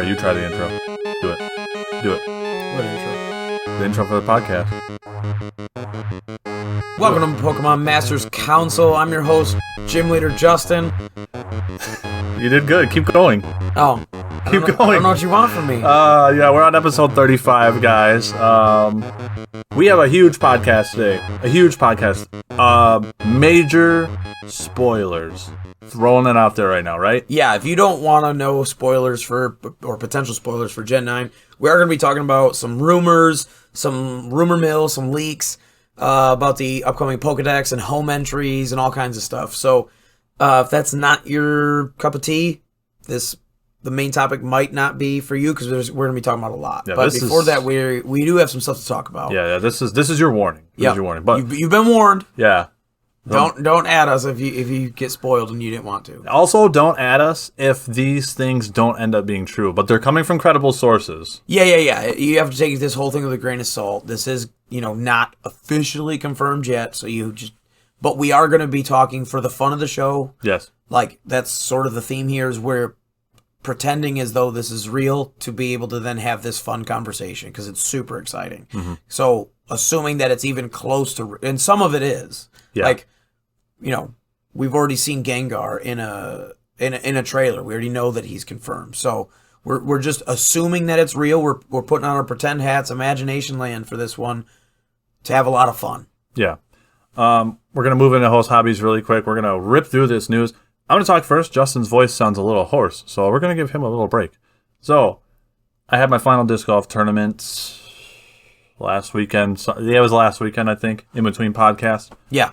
Alright, you try the intro. Do it. What intro? The intro for the podcast. Welcome to Pokemon Masters Council. I'm your host, Gym Leader Justin. You did good. Keep going. Oh. Keep going. I don't know what you want from me. Yeah, we're on episode 35, guys. We have a huge podcast today. A huge podcast. Major spoilers. Throwing it out there right now, right? Yeah, if you don't want to know spoilers or potential spoilers for Gen 9, we are going to be talking about some rumors, some rumor mill, some leaks about the upcoming Pokedex and home entries and all kinds of stuff. So if that's not your cup of tea, the main topic might not be for you because we're going to be talking about a lot. Yeah, but before that, we do have some stuff to talk about. Yeah. This is your warning. This is your warning. But you've been warned. Yeah. Don't add us if you get spoiled and you didn't want to. Also, don't add us if these things don't end up being true, but they're coming from credible sources. Yeah. You have to take this whole thing with a grain of salt. This is, not officially confirmed yet, but we are going to be talking for the fun of the show. Yes. Like, that's sort of the theme here, is we're pretending as though this is real to be able to then have this fun conversation because it's super exciting. Mm-hmm. So, assuming that it's even close to, and some of it is. Yeah. Like, we've already seen Gengar in a trailer. We already know that he's confirmed. So we're just assuming that it's real. We're putting on our pretend hats, imagination land for this one to have a lot of fun. Yeah. We're gonna move into host hobbies really quick. We're gonna rip through this news. I'm gonna talk first. Justin's voice sounds a little hoarse, so we're gonna give him a little break. So I had my final disc golf tournament last weekend. Yeah, it was last weekend, I think, in between podcasts. Yeah.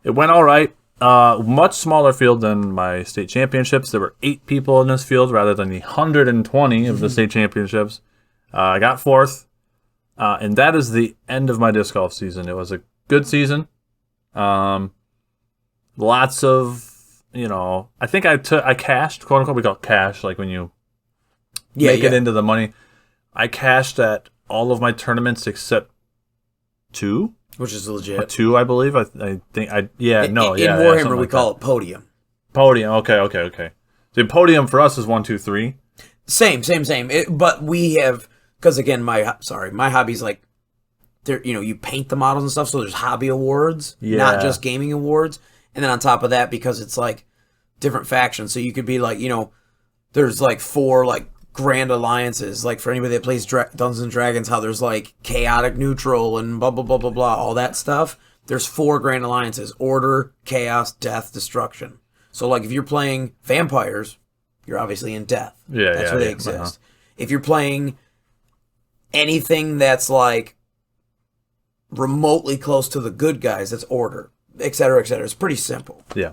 It went all right. Much smaller field than my state championships. There were 8 people in this field rather than the 120 of the state championships. I got 4th, and that is the end of my disc golf season. It was a good season. Lots of, I think I cashed, quote unquote. We call it cash, like when you make it into the money. I cashed at all of my tournaments except 2. Which is legit. 2, I believe. I think. In Warhammer, we call it podium. Podium. Okay. The podium for us is 1, 2, 3. Same. But we have, because again, my hobby's like, there. You paint the models and stuff. So there's hobby awards, not just gaming awards. And then on top of that, because it's like different factions, so you could be like, there's like 4 like grand alliances, like for anybody that plays Dungeons and Dragons, how there's like chaotic neutral and blah blah blah blah blah, all that stuff. There's 4 grand alliances: order, chaos, death, destruction. So like if you're playing vampires, you're obviously in death. That's where they exist. Uh-huh. If you're playing anything that's like remotely close to the good guys, that's order, etc., etc. It's pretty simple. Yeah.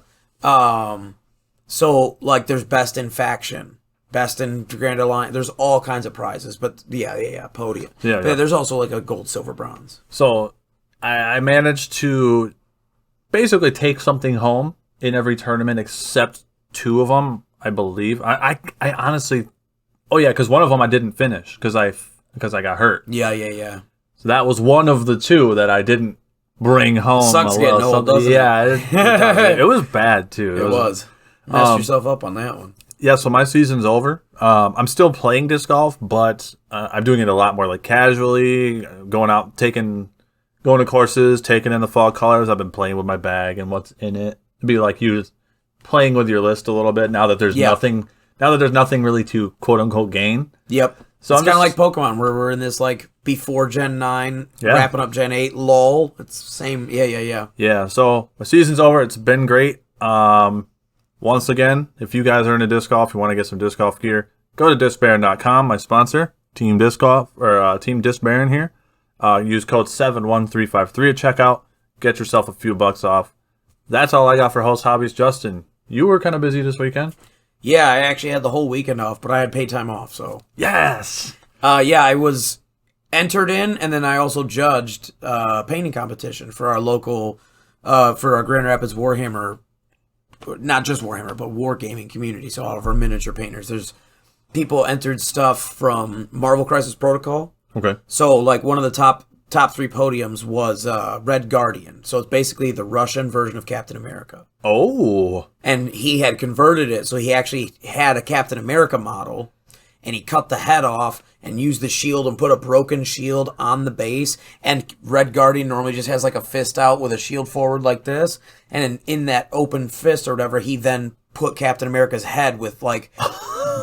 So like there's best in faction, best in Grand Alliance. There's all kinds of prizes, but podium. Yeah. There's also like a gold, silver, bronze. So I managed to basically take something home in every tournament except 2 of them, I believe. I honestly, because one of them I didn't finish because I got hurt. Yeah. So that was one of the 2 that I didn't bring home. Sucks getting old, doesn't it? Yeah, it was bad too. It was. Messed yourself up on that one. Yeah, so my season's over. I'm still playing disc golf, but I'm doing it a lot more like casually, going out, going to courses, taking in the fall colors. I've been playing with my bag and what's in it. It'd be like you playing with your list a little bit now that there's nothing. Now that there's nothing really to quote unquote gain. Yep. So it's kind of like Pokemon, where we're in this like before Gen 9, wrapping up Gen 8 lull. It's the same. Yeah. Yeah. So my season's over. It's been great. Once again, if you guys are into disc golf, you want to get some disc golf gear, go to discbaron.com, my sponsor, Team Disc Golf, or Team Disc Baron here. Use code 71353 at checkout. Get yourself a few bucks off. That's all I got for host hobbies. Justin, you were kind of busy this weekend. Yeah, I actually had the whole weekend off, but I had paid time off, so. Yes! I was entered in, and then I also judged a painting competition for our local, for our Grand Rapids Warhammer, not just Warhammer, but wargaming community. So all of our miniature painters. There's people entered stuff from Marvel Crisis Protocol. Okay. So like one of the top 3 podiums was Red Guardian. So it's basically the Russian version of Captain America. Oh. And he had converted it. So he actually had a Captain America model. and he cut the head off and used the shield and put a broken shield on the base. And Red Guardian normally just has like a fist out with a shield forward like this. And in that open fist or whatever, he then put Captain America's head with like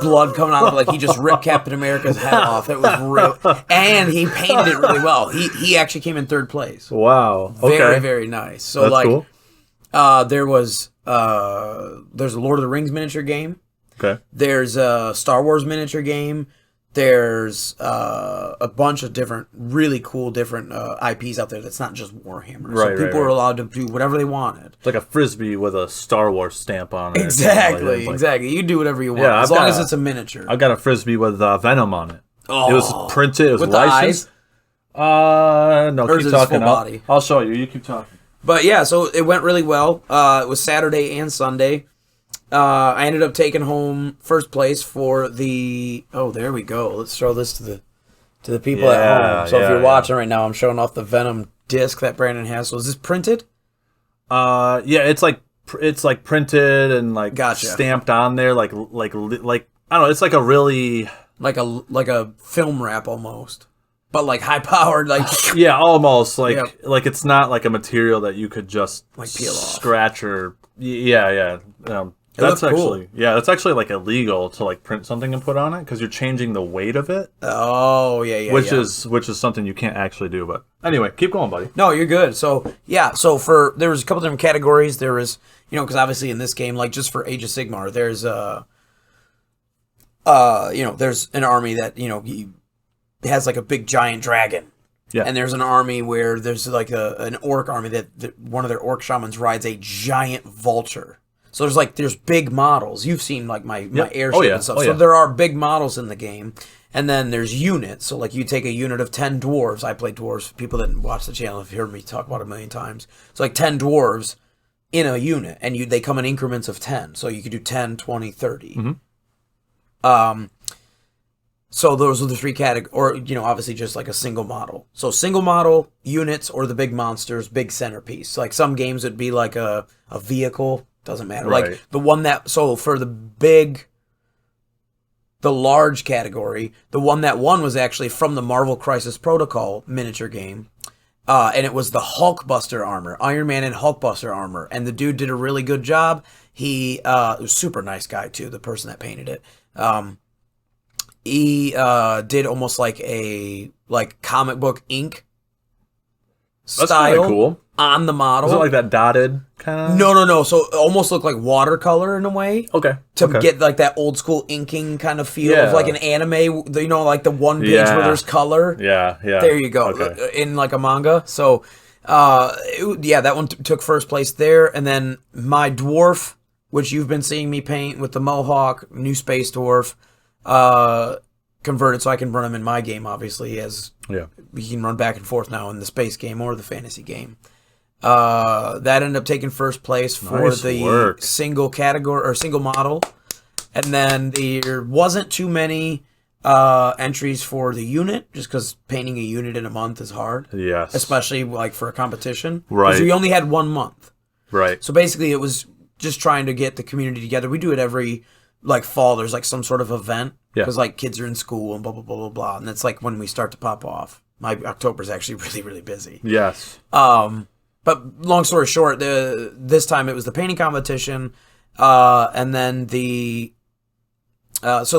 blood coming out of it. Like he just ripped Captain America's head off. It was real. And he painted it really well. He actually came in third place. Wow. Okay. Very, very nice. So that's like, cool. there's a Lord of the Rings miniature game. Okay. There's a Star Wars miniature game. There's a bunch of different, really cool different IPs out there that's not just Warhammer. Right, so people are allowed to do whatever they wanted. It's like a Frisbee with a Star Wars stamp on it. Exactly, like, exactly. You do whatever you want, Yeah, as long as it's a miniature. I've got a Frisbee with Venom on it. Oh, it was printed. It was with licensed. the eyes? No, Or keep is it talking. full body? I'll show you. You keep talking. But yeah, so it went really well. It was Saturday and Sunday. I ended up taking home first place for the. Oh, there we go. Let's show this to the people at home. So if you're watching right now, I'm showing off the Venom disc that Brandon has. So is this printed? Yeah, it's like printed and like Gotcha. stamped on there, like I don't know. It's like a really like a film wrap almost, but like high powered, like yeah, almost like Yep. like it's not like a material that you could just Like peel off. scratch or yeah. That's looks cool. actually that's actually like illegal to like print something and put on it because you're changing the weight of it. oh yeah, which is something you can't actually do. But anyway, keep going, buddy. No, you're good. So yeah, there was a couple different categories. There was because obviously in this game, like just for Age of Sigmar, there's there's an army that he has like a big giant dragon. Yeah. And there's an army where there's like an orc army that one of their orc shamans rides a giant vulture. So there's big models. You've seen like my airship and stuff. So there are big models in the game. And then there's units. So like you take a unit of 10 dwarves. I play dwarves. People that watch the channel have heard me talk about it a million times. So like 10 dwarves in a unit. And they come in increments of 10. So you could do 10, 20, 30. Mm-hmm. So those are the three categories, or, obviously just like a single model. So single model, units, or the big monsters, big centerpiece. Like some games would be like a vehicle. Doesn't matter. Right. Like the one for the large category, the one that won was actually from the Marvel Crisis Protocol miniature game. And it was the Hulkbuster armor, Iron Man and Hulkbuster armor. And the dude did a really good job. He was a super nice guy too, the person that painted it. He did almost like a comic book ink style cool. on the model. Is it like that dotted kind of? No. So it almost looked like watercolor in a way. Okay. To get like that old school inking kind of feel of like an anime, like the one page where there's color. Yeah. There you go. Okay. In like a manga. So, that one took first place there. And then my dwarf, which you've been seeing me paint with the Mohawk, new Space Dwarf, converted so I can run him in my game, obviously, as he can run back and forth now in the space game or the fantasy game. That ended up taking first place for single category or single model. And then there wasn't too many entries for the unit, just because painting a unit in a month is hard. Yes. Especially like for a competition. Right. Because we only had 1 month. Right. So basically it was just trying to get the community together. We do it every fall. There's like some sort of event. Because like kids are in school and blah, blah, blah, blah, blah. And that's like when we start to pop off. My October's actually really, really busy. Yes. But long story short, this time it was the painting competition, and then so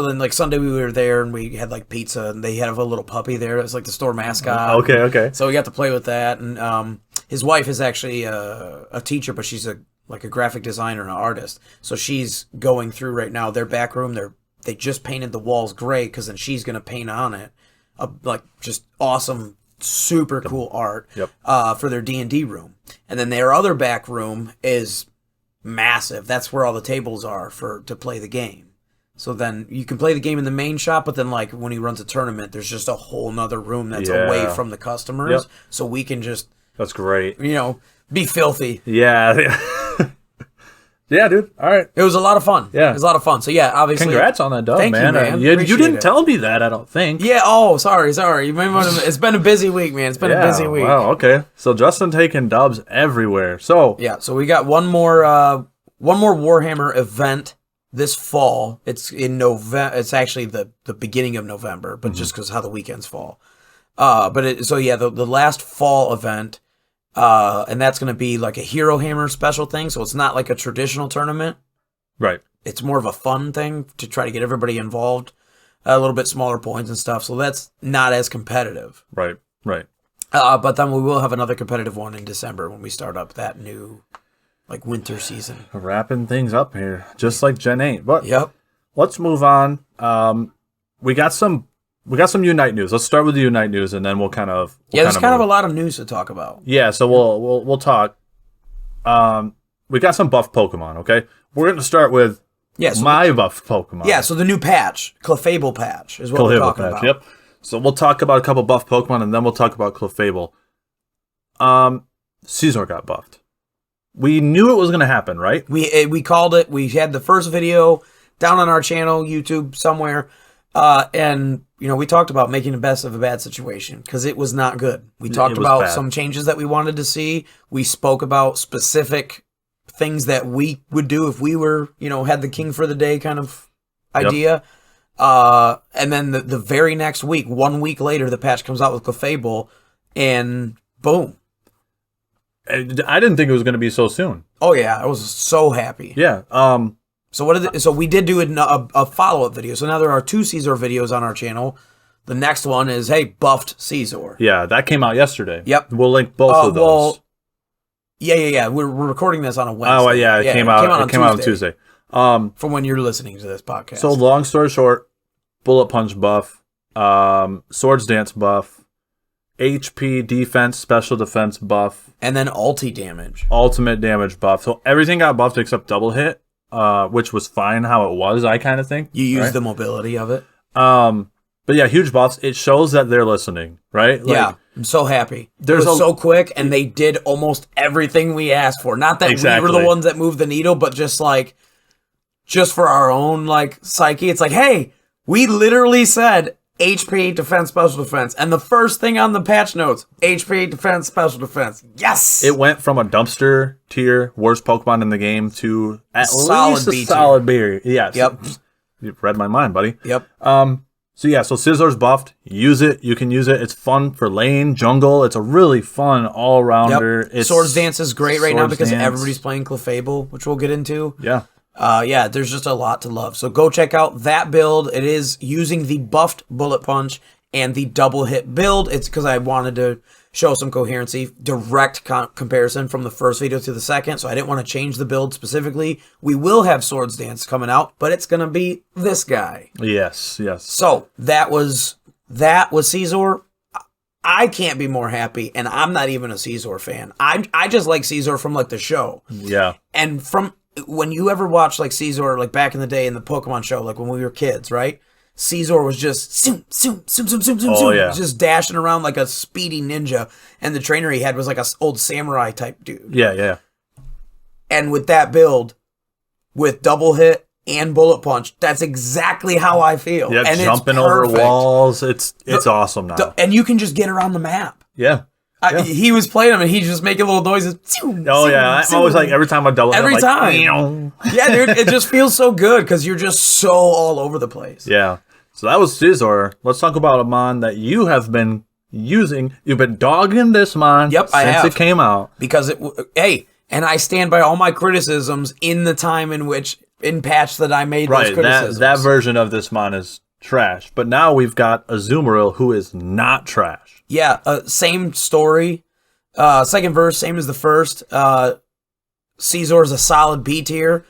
then like Sunday we were there and we had like pizza and they had a little puppy there. It was like the store mascot. Okay. So we got to play with that, and his wife is actually a teacher, but she's a graphic designer and an artist. So she's going through right now their back room. They just painted the walls gray because then she's gonna paint on it, just awesome, super cool art for their D&D room. And then their other back room is massive. That's where all the tables are to play the game. So then you can play the game in the main shop, but then like when he runs a tournament, there's just a whole nother room that's away from the customers. Yep. So we can just that's great. Be filthy. Yeah. Yeah, dude. All right. It was a lot of fun. Yeah. It was a lot of fun. So, yeah, obviously. Congrats on that dub, thank man. You, man. You didn't it. tell me that, I don't think. Yeah. Oh, sorry. You may want to, it's been a busy week, man. It's been a busy week. Wow. Okay. So, Justin taking dubs everywhere. So. Yeah. So, we got one more Warhammer event this fall. It's in November. It's actually the beginning of November, but just because how the weekends fall. The last fall event, and that's going to be like a Hero Hammer special thing. So it's not like a traditional tournament. Right. It's more of a fun thing to try to get everybody involved. A little bit smaller points and stuff. So that's not as competitive. Right. But then we will have another competitive one in December when we start up that new winter season. Wrapping things up here, just like Gen 8. But yep. Let's move on. We got some Unite news. Let's start with the Unite news, and then we'll kind of there's kind of a lot of news to talk about. Yeah, so we'll talk. We got some buff Pokemon. Okay, we're going to start with my buff Pokemon. Yeah, so the new patch, Clefable patch, is what we're talking about. Yep. So we'll talk about a couple buff Pokemon, and then we'll talk about Clefable. Scizor got buffed. We knew it was going to happen, right? We called it. We had the first video down on our channel, YouTube, somewhere. And, we talked about making the best of a bad situation because it was not good. We talked about some changes that we wanted to see. We spoke about specific things that we would do if we were, had the king for the day kind of idea. Yep. And then the very next week, 1 week later, the patch comes out with Clefable, and boom. I didn't think it was going to be so soon. Oh yeah, I was so happy. Yeah. So we did do a follow-up video. So now there are 2 Scizor videos on our channel. The next one is, hey, buffed Scizor. Yeah, that came out yesterday. Yep. We'll link both of those. Well, yeah. We're recording this on a Wednesday. Oh, yeah, it came out on Tuesday. From when you're listening to this podcast. So long story short, Bullet Punch buff, Swords Dance buff, HP defense, special defense buff. And then ulti damage. Ultimate damage buff. So everything got buffed except double hit, which was fine how it was, I kind of think. You use the mobility of it. But yeah, huge buffs. It shows that they're listening, right? Yeah, I'm so happy. It was so quick, and they did almost everything we asked for. Not that we were the ones that moved the needle, but just for our own psyche. It's like, hey, we literally said HP, defense, special defense. And the first thing on the patch notes, HP, defense, special defense. Yes! It went from a dumpster tier, worst Pokemon in the game, to at least a solid B. Yes. Yep. You read my mind, buddy. Yep. So Scizor's buffed. Use it. You can use it. It's fun for lane, jungle. It's a really fun all-rounder. Yep. Swords Dance is great right now because everybody's playing Clefable, which we'll get into. Yeah. There's just a lot to love. So go check out that build. It is using the buffed Bullet Punch and the double hit build. It's because I wanted to show some coherency, direct comparison from the first video to the second. So I didn't want to change the build specifically. We will have Swords Dance coming out, but it's going to be this guy. Yes. So that was Scizor. I can't be more happy, and I'm not even a Scizor fan. I just like Scizor from the show. Yeah. And from when you ever watched Scizor back in the day in the Pokemon show, when we were kids, right? Scizor was just just dashing around like a speedy ninja, and the trainer he had was like a old samurai type dude. Yeah. And with that build, with double hit and bullet punch, that's exactly how I feel. Yeah, and jumping over walls, it's awesome now. And you can just get around the map. Yeah. He was playing them, and he's just making little noises. I'm always every time I double hit, every time. Yeah, dude, it just feels so good because you're just so all over the place. Yeah. So that was Scizor. Let's talk about a mon that you have been using. You've been dogging this mon since it came out. Because and I stand by all my criticisms in the time in patch that I made those criticisms. That version of this mon is trash. But now we've got Azumarill, who is not trash. Yeah, same story. Second verse, same as the first. Scizor is a solid B tier.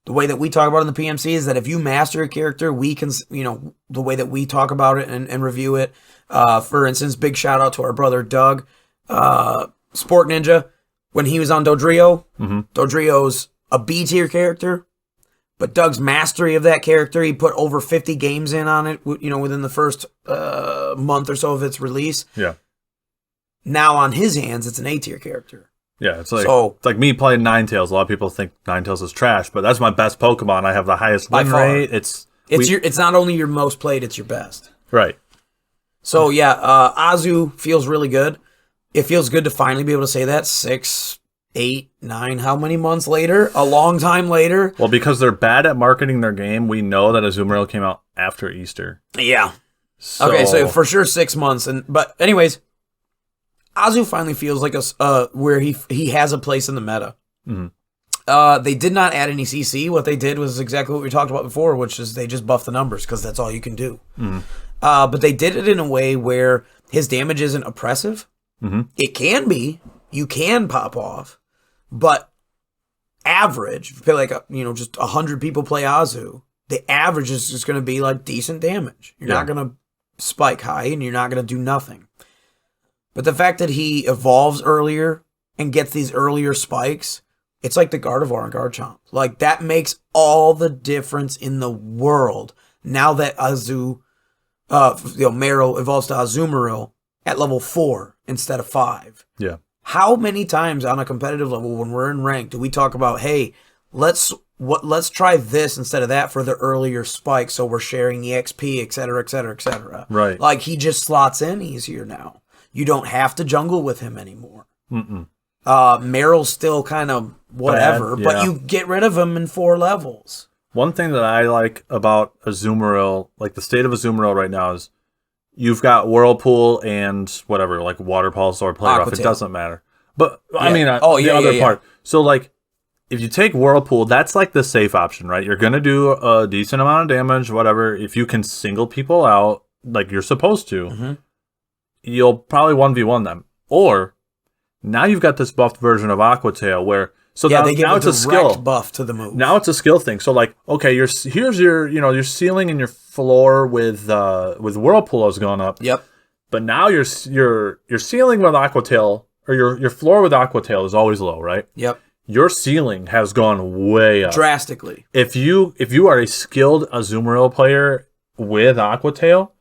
The way that we talk about it in the PMC is that if you master a character, we can, the way that we talk about it and review it. For instance, big shout out to our brother Doug, Sport Ninja. When he was on Dodrio, Dodrio's a B tier character, but Doug's mastery of that character, he put over 50 games in on it, within the first month or so of its release. Yeah. Now on his hands, it's an A tier character. Yeah, it's like me playing Ninetales. A lot of people think Ninetales is trash, but that's my best Pokemon. I have the highest win rate. It's not only your most played, it's your best. Right. So yeah, Azu feels really good. It feels good to finally be able to say that 6 8, 9, how many months later? A long time later. Well, because they're bad at marketing their game, we know that Azumarill came out after Easter. Yeah. So... Okay, so for sure 6 months. But anyways, Azu finally feels like where he has a place in the meta. Mm-hmm. They did not add any CC. What they did was exactly what we talked about before, which is they just buffed the numbers because that's all you can do. Mm-hmm. But they did it in a way where his damage isn't oppressive. Mm-hmm. It can be. You can pop off. But average, if you like, just 100 people play Azu, the average is just going to be like decent damage. You're not going to spike high and you're not going to do nothing. But the fact that he evolves earlier and gets these earlier spikes, it's like the Gardevoir and Garchomp. Like, that makes all the difference in the world. Now that Marill evolves to Azumarill at level 4 instead of 5. Yeah. How many times on a competitive level when we're in rank do we talk about, hey, let's try this instead of that for the earlier spike so we're sharing EXP, et cetera, et cetera, et cetera. Right. Like, he just slots in easier now. You don't have to jungle with him anymore. Meryl's still kind of whatever, Bad, but you get rid of him in 4 levels. One thing that I like about Azumarill, like the state of Azumarill right now, is you've got Whirlpool and whatever, like Water Pulse or Play Rough. It doesn't matter. But, I mean, the other part. So, like, if you take Whirlpool, that's like the safe option, right? You're going to do a decent amount of damage, whatever. If you can single people out like you're supposed to, you'll probably 1v1 them. Or, now you've got this buffed version of Aqua Tail where... So they give now it's a skill buff to the move. Now it's a skill thing. So like, okay, here's your ceiling and your floor with Whirlpool is going up. Yep. But now your ceiling with Aqua Tail or your floor with Aqua Tail is always low, right? Yep. Your ceiling has gone way up drastically. If you are a skilled Azumarill player with Aqua Tail,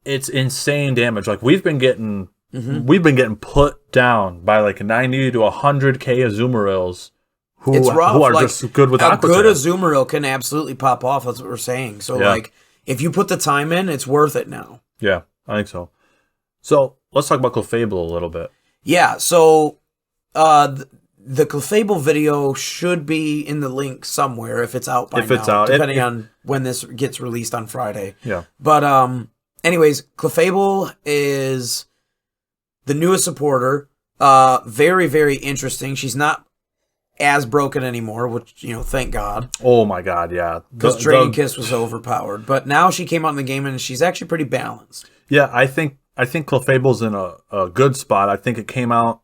it's insane damage. Like we've been getting put down by like 90 to 100k Azumarills who are like, just good with Aqua Tail. A good Azumarill can absolutely pop off. That's what we're saying. So like, if you put the time in, it's worth it now. Yeah, I think so. So let's talk about Clefable a little bit. Yeah. So the Clefable video should be in the link somewhere if it's out by now, depending on when this gets released on Friday. Yeah. But anyways, Clefable is the newest supporter, very, very interesting. She's not as broken anymore, which, thank God. Oh my God, yeah. Because Draining Kiss was overpowered. But now she came out in the game and she's actually pretty balanced. Yeah, I think Clefable's in a good spot. I think it came out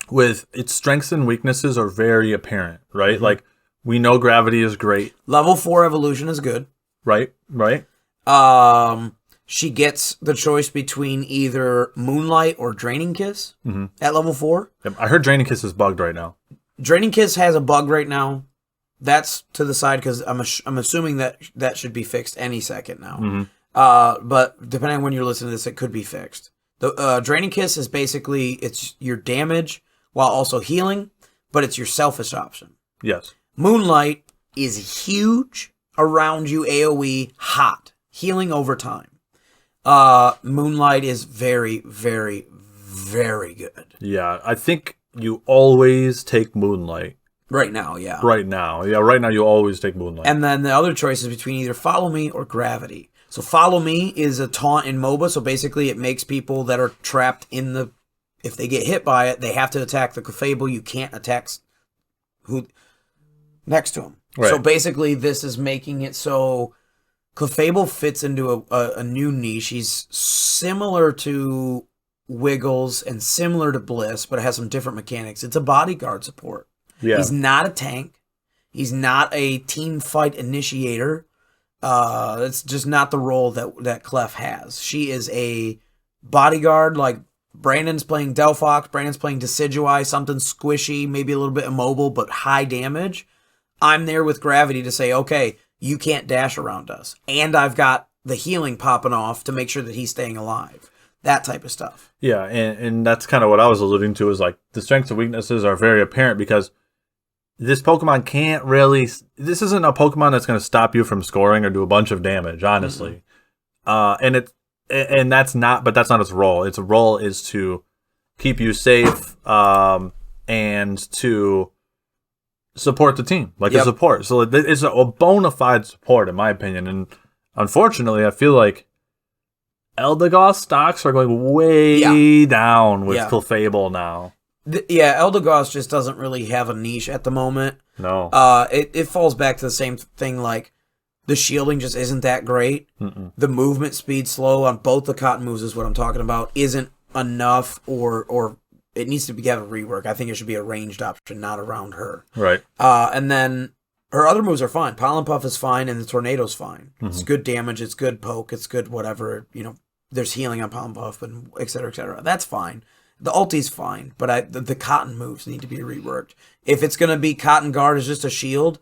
with its strengths and weaknesses are very apparent, right? Like, we know Gravity is great. Level 4 evolution is good. Right. She gets the choice between either Moonlight or Draining Kiss at level 4. Yep. I heard Draining Kiss is bugged right now. Draining Kiss has a bug right now. That's to the side because I'm assuming that should be fixed any second now. But depending on when you're listening to this, it could be fixed. The Draining Kiss is basically, it's your damage while also healing, but it's your selfish option. Yes. Moonlight is huge around you, AoE, hot, healing over time. Moonlight is very, very, very good. Yeah, I think you always take Moonlight. Right now, yeah. Right now you always take Moonlight. And then the other choice is between either Follow Me or Gravity. So Follow Me is a taunt in MOBA, so basically it makes people that are trapped in the... If they get hit by it, they have to attack the Clefable. You can't attack who next to him. Right. So basically this is making it so... Clefable fits into a new niche. He's similar to Wiggles and similar to Bliss, but it has some different mechanics. It's a bodyguard support. Yeah. He's not a tank. He's not a team fight initiator. It's just not the role that Clef has. She is a bodyguard, like Brandon's playing Delphox, Brandon's playing Decidueye, something squishy, maybe a little bit immobile, but high damage. I'm there with Gravity to say, okay, you can't dash around us. And I've got the healing popping off to make sure that he's staying alive. That type of stuff. Yeah, and that's kind of what I was alluding to is like the strengths and weaknesses are very apparent because this Pokemon can't really... This isn't a Pokemon that's going to stop you from scoring or do a bunch of damage, honestly. And that's not... But that's not its role. Its role is to keep you safe, and to support the team, like a Yep. support. So it's a bona fide support, in my opinion. And unfortunately, I feel like Eldegoss stocks are going way down with Clefable now. Eldegoss just doesn't really have a niche at the moment. No. It falls back to the same thing, like the shielding just isn't that great. The movement speed slow on both the cotton moves is what I'm talking about, isn't enough, or it needs to have a rework. I think it should be a ranged option, not around her. Right. And then her other moves are fine. Pollen Puff is fine, and the Tornado's fine. It's good damage, it's good poke, it's good whatever, there's healing on Pollen Puff, and et cetera, et cetera. That's fine. The ulti's fine, but the cotton moves need to be reworked. If it's going to be Cotton Guard as just a shield,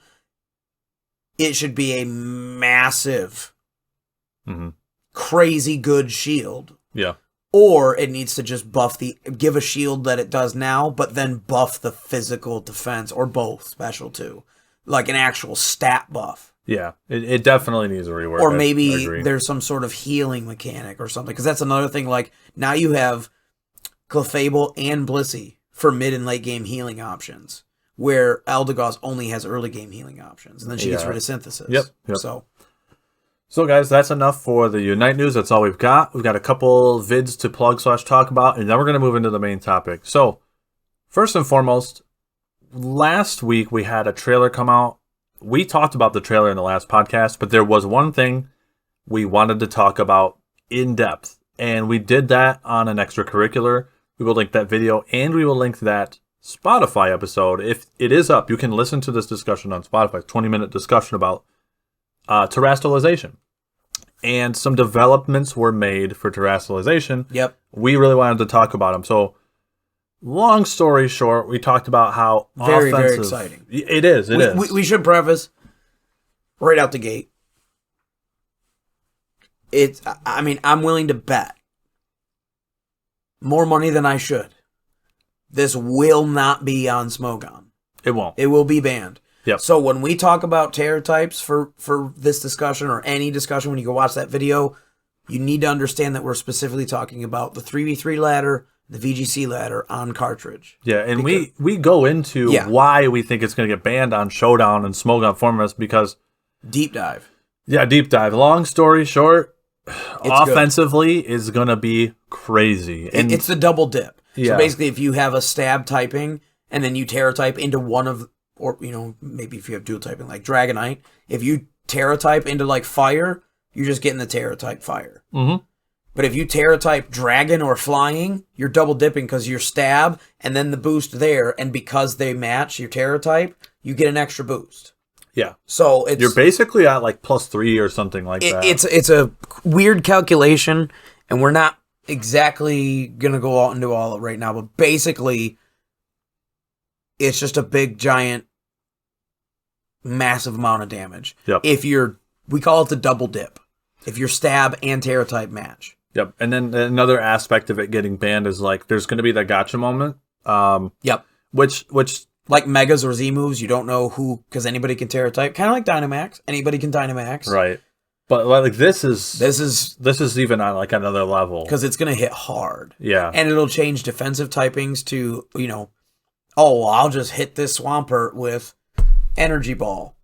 it should be a massive, crazy good shield. Yeah. Or it needs to just give a shield that it does now, but then buff the physical defense, or both, special too. Like an actual stat buff. Yeah, it definitely needs a rework. Or maybe there's some sort of healing mechanic or something, because that's another thing. Like, now you have Clefable and Blissey for mid and late game healing options, where Eldegoss only has early game healing options, and then she gets rid of Synthesis. Yep. So guys, that's enough for the Unite news. That's all we've got. We've got a couple vids to plug / talk about, and then we're going to move into the main topic. So, first and foremost, last week we had a trailer come out. We talked about the trailer in the last podcast, but there was one thing we wanted to talk about in depth, and we did that on an extracurricular. We will link that video, and we will link that Spotify episode. If it is up, you can listen to this discussion on Spotify. 20-minute discussion about Terastallization. And some developments were made for Terastallization. Yep. We really wanted to talk about them. So, long story short, we talked about how very offensive... very exciting. It is. We should preface right out the gate. I'm willing to bet more money than I should. This will not be on Smogon. It won't. It will be banned. Yep. So when we talk about Terra types for this discussion, or any discussion, when you go watch that video, you need to understand that we're specifically talking about the 3v3 ladder, the VGC ladder on Catridge. Yeah, and we go into why we think it's going to get banned on Showdown and Smogon formats, because... Deep dive. Yeah, deep dive. Long story short, offensively good. Is going to be crazy. And it's the double dip. Yeah. So basically, if you have a stab typing, and then you Terra type into one of... Or, maybe if you have dual typing like Dragonite, if you Terra type into like fire, you're just getting the Terra type fire. But if you Terra type Dragon or Flying, you're double dipping, because your stab and then the boost there, and because they match your Terra type, you get an extra boost. Yeah. So you're basically at like +3 or something like that. It's a weird calculation, and we're not exactly going to go out into all of it right now, but basically it's just a big, giant, massive amount of damage. Yep. We call it the double dip. If your stab and Terra type match. Yep. And then another aspect of it getting banned is like there's going to be that gotcha moment. Yep. Which like Megas or Z moves, you don't know who, because anybody can Terra type. Kind of like Dynamax. Anybody can Dynamax. Right. But like this is even on like another level, because it's going to hit hard. Yeah. And it'll change defensive typings to, oh, I'll just hit this Swampert with Energy Ball.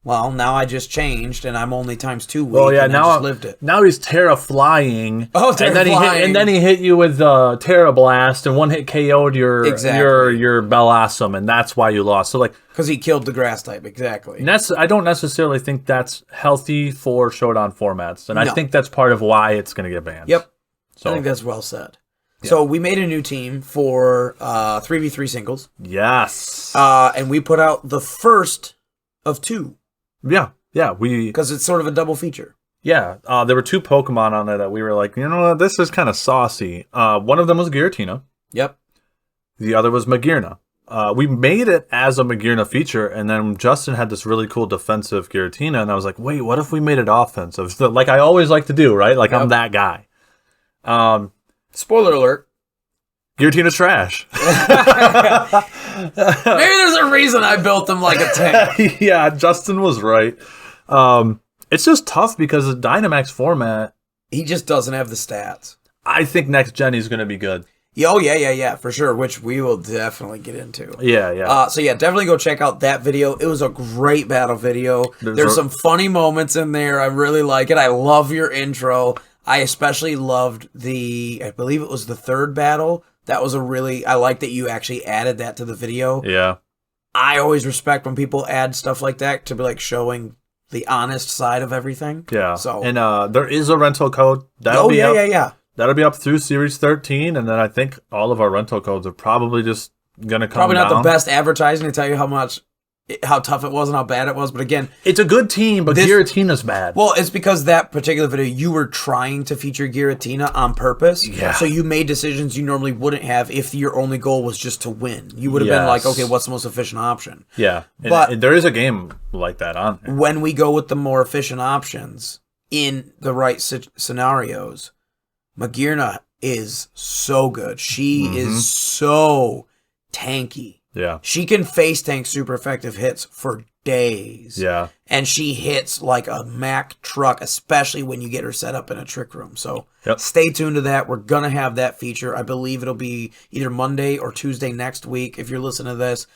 Well, now I just changed, and I'm only ×2 weak. Well, yeah, and I just lived it. Now he's Terra Flying. Oh, Terra Flying. And then he hit you with Terra Blast, and one hit KO'd your Bellossom, and that's why you lost. So like, because he killed the Grass type, exactly. And I don't necessarily think that's healthy for Showdown formats, and I think that's part of why it's going to get banned. Yep. So I think that's well said. Yeah. So we made a new team for 3v3 singles. Yes. And we put out the first of 2. Yeah, because it's sort of a double feature. Yeah, there were 2 Pokemon on there that we were like, this is kind of saucy. One of them was Giratina. Yep. The other was Magearna. We made it as a Magearna feature, and then Justin had this really cool defensive Giratina, and I was like, wait, what if we made it offensive? So, like I always like to do, right? Like, I'm that guy. Spoiler alert. Giratina's trash. Maybe there's a reason I built them like a tank. Yeah, Justin was right. It's just tough because the Dynamax format... He just doesn't have the stats. I think next gen he's going to be good. Oh, yeah, for sure, which we will definitely get into. Yeah. So, definitely go check out that video. It was a great battle video. There's some funny moments in there. I really like it. I love your intro. I especially loved I believe it was the third battle. That was I like that you actually added that to the video. Yeah. I always respect when people add stuff like that to be like showing the honest side of everything. Yeah. So, and there is a rental code. That'll be up. That'll be up through Series 13, and then I think all of our rental codes are probably just going to come probably not down. the best advertising to tell you how tough it was and how bad it was. But again, it's a good team, but Giratina's bad. Well, it's because that particular video, you were trying to feature Giratina on purpose. Yeah. So you made decisions you normally wouldn't have if your only goal was just to win. You would have been like, okay, what's the most efficient option? Yeah. But there is a game like that on there. When we go with the more efficient options in the right scenarios, Magearna is so good. She is so tanky. Yeah. She can face tank super effective hits for days. Yeah. And she hits like a Mack truck, especially when you get her set up in a trick room. So stay tuned to that. We're going to have that feature. I believe it'll be either Monday or Tuesday next week if you're listening to this.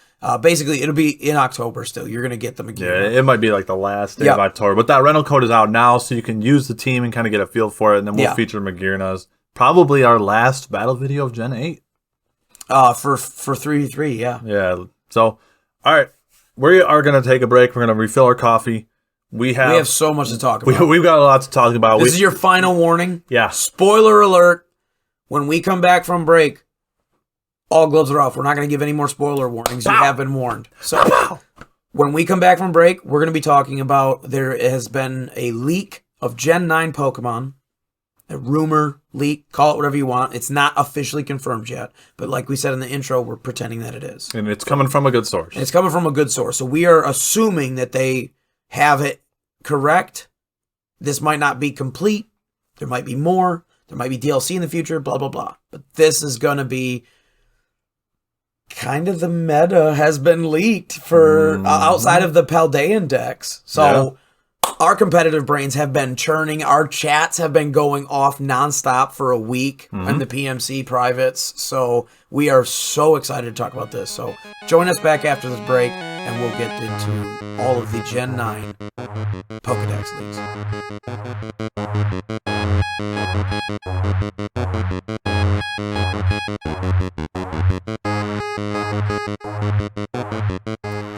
Basically, it'll be in October still. You're going to get the Magearna. Yeah, it might be like the last day of October. But that rental code is out now, so you can use the team and kind of get a feel for it. And then we'll feature Magearna's. Probably our last battle video of Gen 8. For 3v3, yeah. Yeah. So, all right. We are going to take a break. We're going to refill our coffee. We have so much to talk about. We've got a lot to talk about. This is your final warning. Yeah. Spoiler alert. When we come back from break, all gloves are off. We're not going to give any more spoiler warnings. You have been warned. So when we come back from break, we're going to be talking about there has been a leak of Gen 9 Pokemon. A rumor, leak, call it whatever you want. It's not officially confirmed yet. But like we said in the intro, we're pretending that it is. And it's coming from a good source. And it's coming from a good source. So we are assuming that they have it correct. This might not be complete. There might be more. There might be DLC in the future, blah, blah, blah. But this is going to be kind of the meta has been leaked for outside of the Paldean Dex. So our competitive brains have been churning. Our chats have been going off nonstop for a week in the PMC privates. So we are so excited to talk about this. So join us back after this break, and we'll get into all of the Gen 9 Pokedex leaks.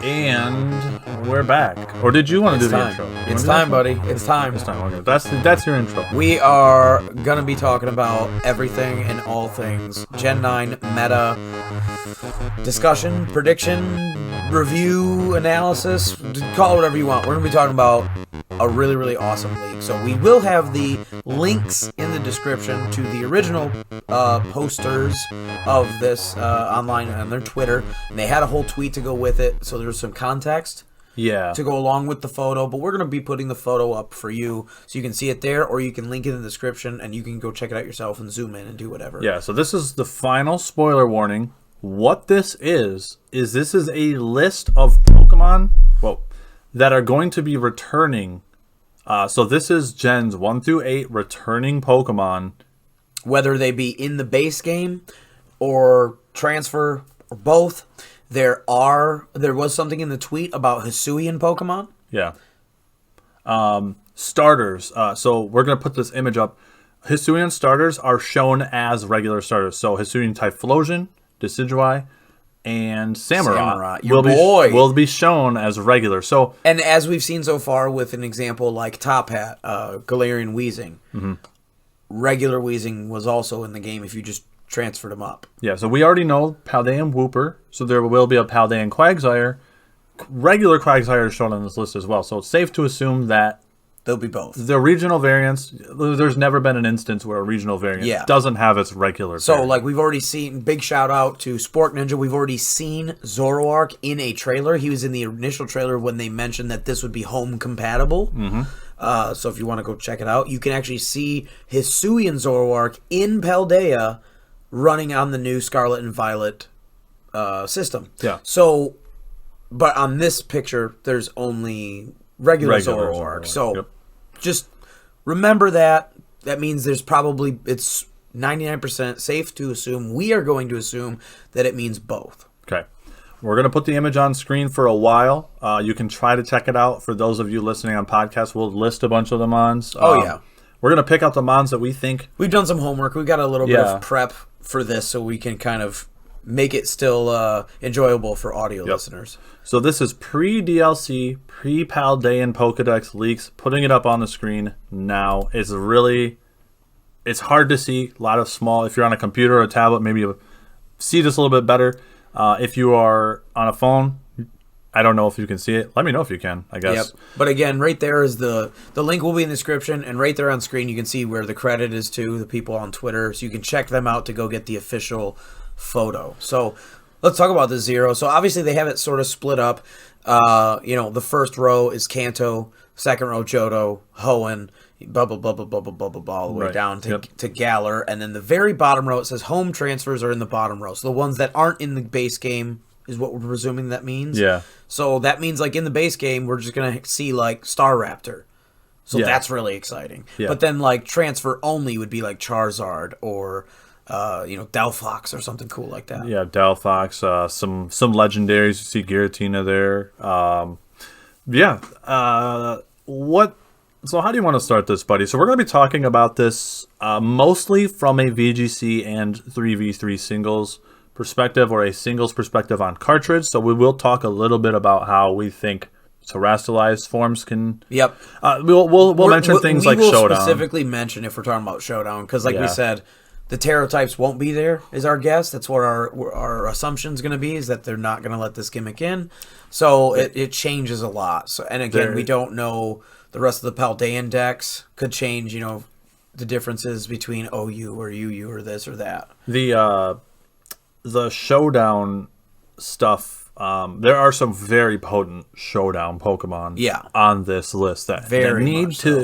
And we're back. Or did you want to do the intro? It's time, buddy. It's time. It's time. Okay. That's your intro. We are going to be talking about everything and all things Gen 9 meta discussion, prediction, review, analysis, call it whatever you want. We're going to be talking about a really, really awesome leak. So we will have the links in the description to the original posters of this online on their Twitter. And they had a whole tweet to go with it, so there's some context to go along with the photo. But we're going to be putting the photo up for you so you can see it there, or you can link it in the description and you can go check it out yourself and zoom in and do whatever. Yeah, so this is the final spoiler warning. What this is this is a list of Pokemon that are going to be returning. So this is Gens 1 through 8 returning Pokemon. Whether they be in the base game or transfer or both. There was something in the tweet about Hisuian Pokemon. Yeah. Starters. So we're going to put this image up. Hisuian starters are shown as regular starters. So Hisuian Typhlosion, Decidueye, and Samurott will be shown as regular. So, and as we've seen so far with an example like Top Hat, Galarian Weezing, regular Weezing was also in the game if you just transferred him up. Yeah, so we already know Paldean Wooper, so there will be a Paldean Quagsire. Regular Quagsire is shown on this list as well, so it's safe to assume that they'll be both. The regional variants, there's never been an instance where a regional variant doesn't have its regular variant. Like we've already seen, big shout out to Spork Ninja, we've already seen Zoroark in a trailer. He was in the initial trailer when they mentioned that this would be home compatible. So if you want to go check it out, you can actually see Hisuian Zoroark in Paldea running on the new Scarlet and Violet system. Yeah. So, but on this picture, there's only regular Zoroark. So just remember that. That means there's probably, it's 99% safe to assume, we are going to assume that it means both. Okay. We're going to put the image on screen for a while. You can try to check it out. For those of you listening on podcasts, we'll list a bunch of the mons. Yeah. We're going to pick out the mons that we think. We've done some homework. We've got a little bit of prep for this so we can kind of make it still enjoyable for audio listeners. So this is pre-DLC, pre-Paldean Pokedex leaks. Putting it up on the screen now. It's hard to see. A lot of small. If you're on a computer or a tablet, maybe you'll see this a little bit better. If you are on a phone, I don't know if you can see it. Let me know if you can, I guess. Yep. But again, right there is the link will be in the description, and right there on screen you can see where the credit is to the people on Twitter, so you can check them out to go get the official photo. So let's talk about the Zero. So obviously they have it sort of split up. The first row is Kanto, second row Johto, Hoenn, blah, blah, blah, blah, blah, blah, blah, blah, blah, all the way down to Galar. And then the very bottom row, it says home transfers are in the bottom row. So the ones that aren't in the base game is what we're presuming that means. Yeah. So that means, like, in the base game, we're just going to see, like, Staraptor. So that's really exciting. Yeah. But then, like, transfer only would be, like, Charizard or, Delphox or something cool like that. Yeah, Delphox, some legendaries. You see Giratina there. So how do you want to start this, buddy? So we're going to be talking about this mostly from a VGC and 3v3 singles perspective, or a singles perspective on Catridge. So we will talk a little bit about how we think terastallized forms can. Yep. We'll mention things like Showdown. We'll specifically mention if we're talking about Showdown, because like we said, the Terra types won't be there, is our guess. That's what our assumption is going to be, is that they're not going to let this gimmick in. So it changes a lot. So, and again, we don't know. The rest of the Paldean decks could change, the differences between OU or UU or this or that. The Showdown stuff, there are some very potent Showdown Pokemon on this list that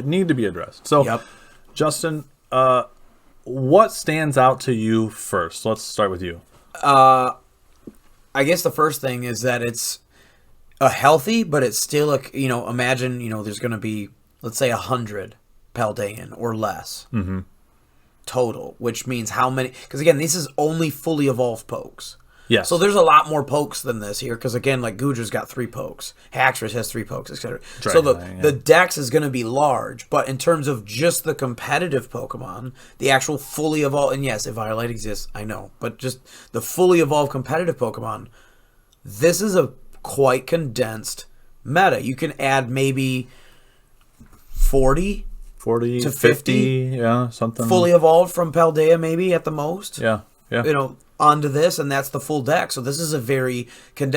need to be addressed. So, Justin, what stands out to you first? Let's start with you. I guess the first thing is that it's a healthy, but it's still imagine, there's going to be, let's say 100 Paldean or less total, which means how many, because again, this is only fully evolved pokes. Yeah. So there's a lot more pokes than this here, because again, like Gudra's got 3 pokes, Haxorus has 3 pokes, etc. So the dex is going to be large, but in terms of just the competitive Pokemon, the actual fully evolved, and yes, Eviolite exists, I know, but just the fully evolved competitive Pokemon, this is a quite condensed meta. You can add maybe 40 to 50, something fully evolved from Paldea, maybe at the most. Onto this, and that's the full deck. So this is a very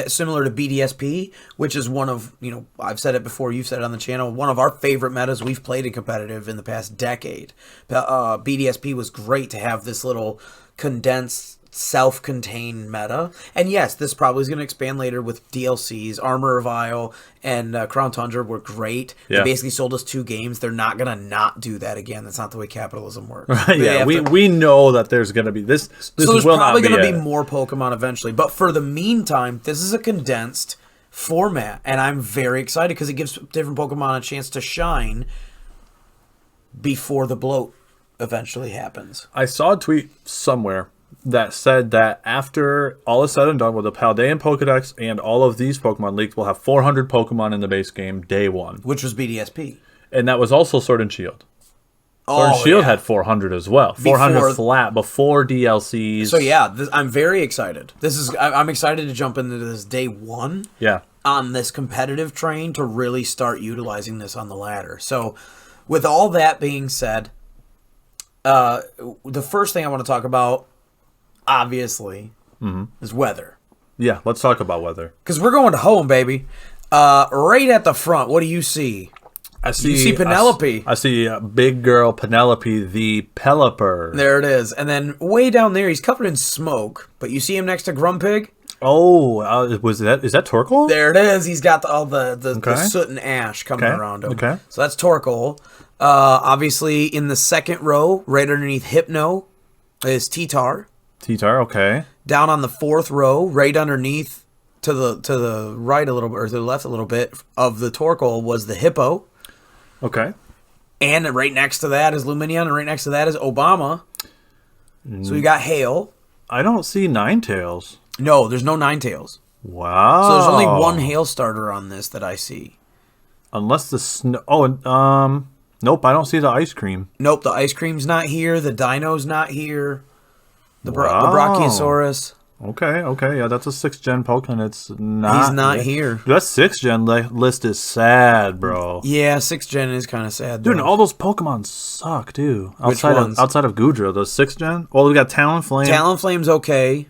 similar to BDSP, which is one of, I've said it before, you've said it on the channel, one of our favorite metas we've played in competitive in the past decade. BDSP was great to have this little condensed, self-contained meta. And yes, this probably is going to expand later with DLCs. Armor Vile and Crown Tundra were great. They basically sold us 2 games. They're not going to not do that again. That's not the way capitalism works. Right, we know that there's going to be this. So there's probably going to be more Pokemon eventually. But for the meantime, this is a condensed format, and I'm very excited because it gives different Pokemon a chance to shine before the bloat eventually happens. I saw a tweet somewhere that said that after all is said and done with the Paldean Pokedex and all of these Pokemon leaked, we'll have 400 Pokemon in the base game day 1. Which was BDSP. And that was also Sword and Shield. Sword and Shield had 400 as well. 400 flat before DLCs. So I'm very excited. I'm excited to jump into this day 1 on this competitive train to really start utilizing this on the ladder. So with all that being said, the first thing I want to talk about, obviously, is weather. Yeah, let's talk about weather. Because we're going to home, baby. Right at the front, what do you see? You see Penelope. I see big girl Penelope, the Pelipper. There it is. And then way down there, he's covered in smoke, but you see him next to Grumpig? Oh, is that Torkoal? There it is. He's got all the soot and ash coming around him. Okay. So that's Torkoal. Obviously, in the second row, right underneath Hypno, is T-Tar. T-Tar, okay. Down on the 4th row, right underneath to the right a little bit, or to the left a little bit of the Torkoal was the Hippo. Okay. And right next to that is Lumineon, and right next to that is Obama. So we got Hail. I don't see Ninetales. No, there's no Ninetales. Wow. So there's only one Hail starter on this that I see. Unless the snow. Nope, I don't see the ice cream. Nope, the ice cream's not here. The Dino's not here. The Brachiosaurus. Okay, yeah, that's a 6th gen Pokemon. It's not. He's not here. That 6th gen list is sad, bro. Yeah, 6th gen is kind of sad. Dude, and all those Pokemon suck too. Which ones? Outside of Goodra, the 6th gen. Well, we got Talonflame. Talonflame's okay.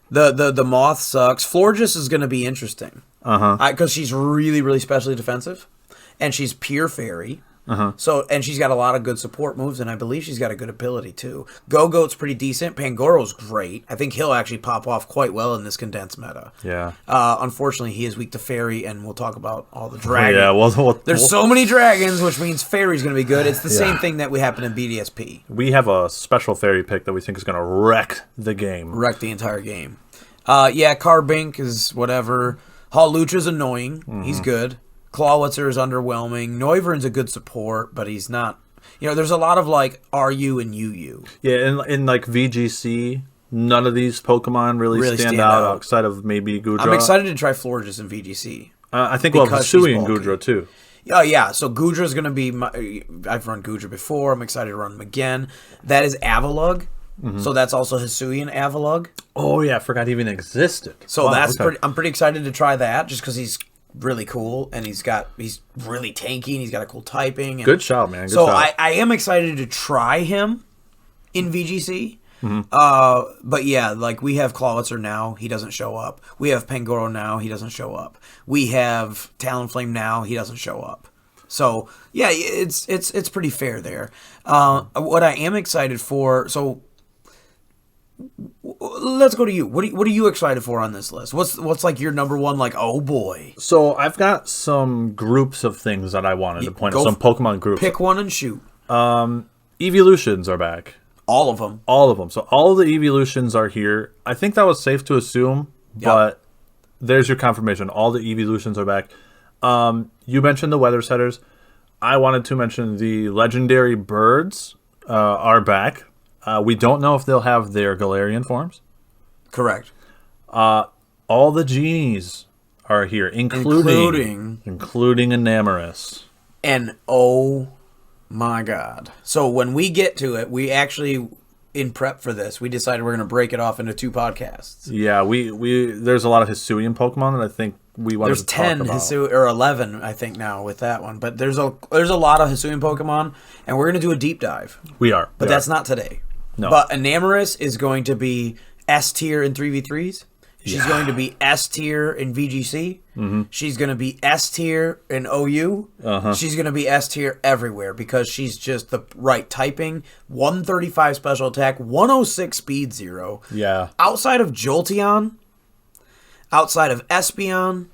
The Moth sucks. Florges is going to be interesting. Because she's really, really specially defensive, and she's pure fairy. So, and she's got a lot of good support moves, and I believe she's got a good ability too. Go-Goat's pretty decent. Pangoro's great. I think he'll actually pop off quite well in this condensed meta. Yeah. Unfortunately, he is weak to fairy, and we'll talk about all the dragons. Yeah, there's so many dragons, which means fairy's going to be good. It's the same thing that we happen in BDSP. We have a special fairy pick that we think is going to wreck the game. Wreck the entire game. Carbink is whatever. Hawlucha's annoying. He's good. Clawitzer is underwhelming. Noivern's a good support, but he's not. There's a lot of like RU and UU. Yeah, in like VGC, none of these Pokemon really stand out outside of maybe Goodra. I'm excited to try Florges in VGC. I think we'll have Hisui and Goodra too. Oh, yeah. So Goodra's going to be... I've run Goodra before. I'm excited to run him again. That is Avalugg. So that's also Hisui and Avalugg. Oh, yeah. I forgot he even existed. So I'm pretty excited to try that just because he's really cool and he's really tanky and he's got a cool typing. And good shout, man. Good shout. I am excited to try him in VGC. But yeah, like we have Clawitzer now, he doesn't show up. We have Pangoro now, he doesn't show up. We have Talonflame now, he doesn't show up. So yeah, it's pretty fair there. What I am excited for, so let's go to you. What are you excited for on this list? What's like your number one? Like, oh boy. So I've got some groups of things that I wanted to point out. Some Pokemon groups. Pick one and shoot. Evolutions are back. All of them. All of them. So all of the evolutions are here. I think that was safe to assume, but there's your confirmation. All the evolutions are back. You mentioned the weather setters. I wanted to mention the legendary birds are back. We don't know if they'll have their Galarian forms. Correct. All the genies are here, including Enamorus. And oh my god. So when we get to it, we actually, in prep for this, we decided we're going to break it off into 2 podcasts. Yeah, there's a lot of Hisuian Pokemon that I think we wanted to talk about. There's 10 or 11, I think, now with that one. But there's a lot of Hisuian Pokemon, and we're going to do a deep dive. We are. But that's not today. No. But Enamorus is going to be S tier in 3v3s. She's going to be S tier in VGC. She's going to be S tier in OU. She's going to be S tier everywhere because she's just the right typing. 135 special attack, 106 speed 0. Yeah. Outside of Jolteon, outside of Espeon,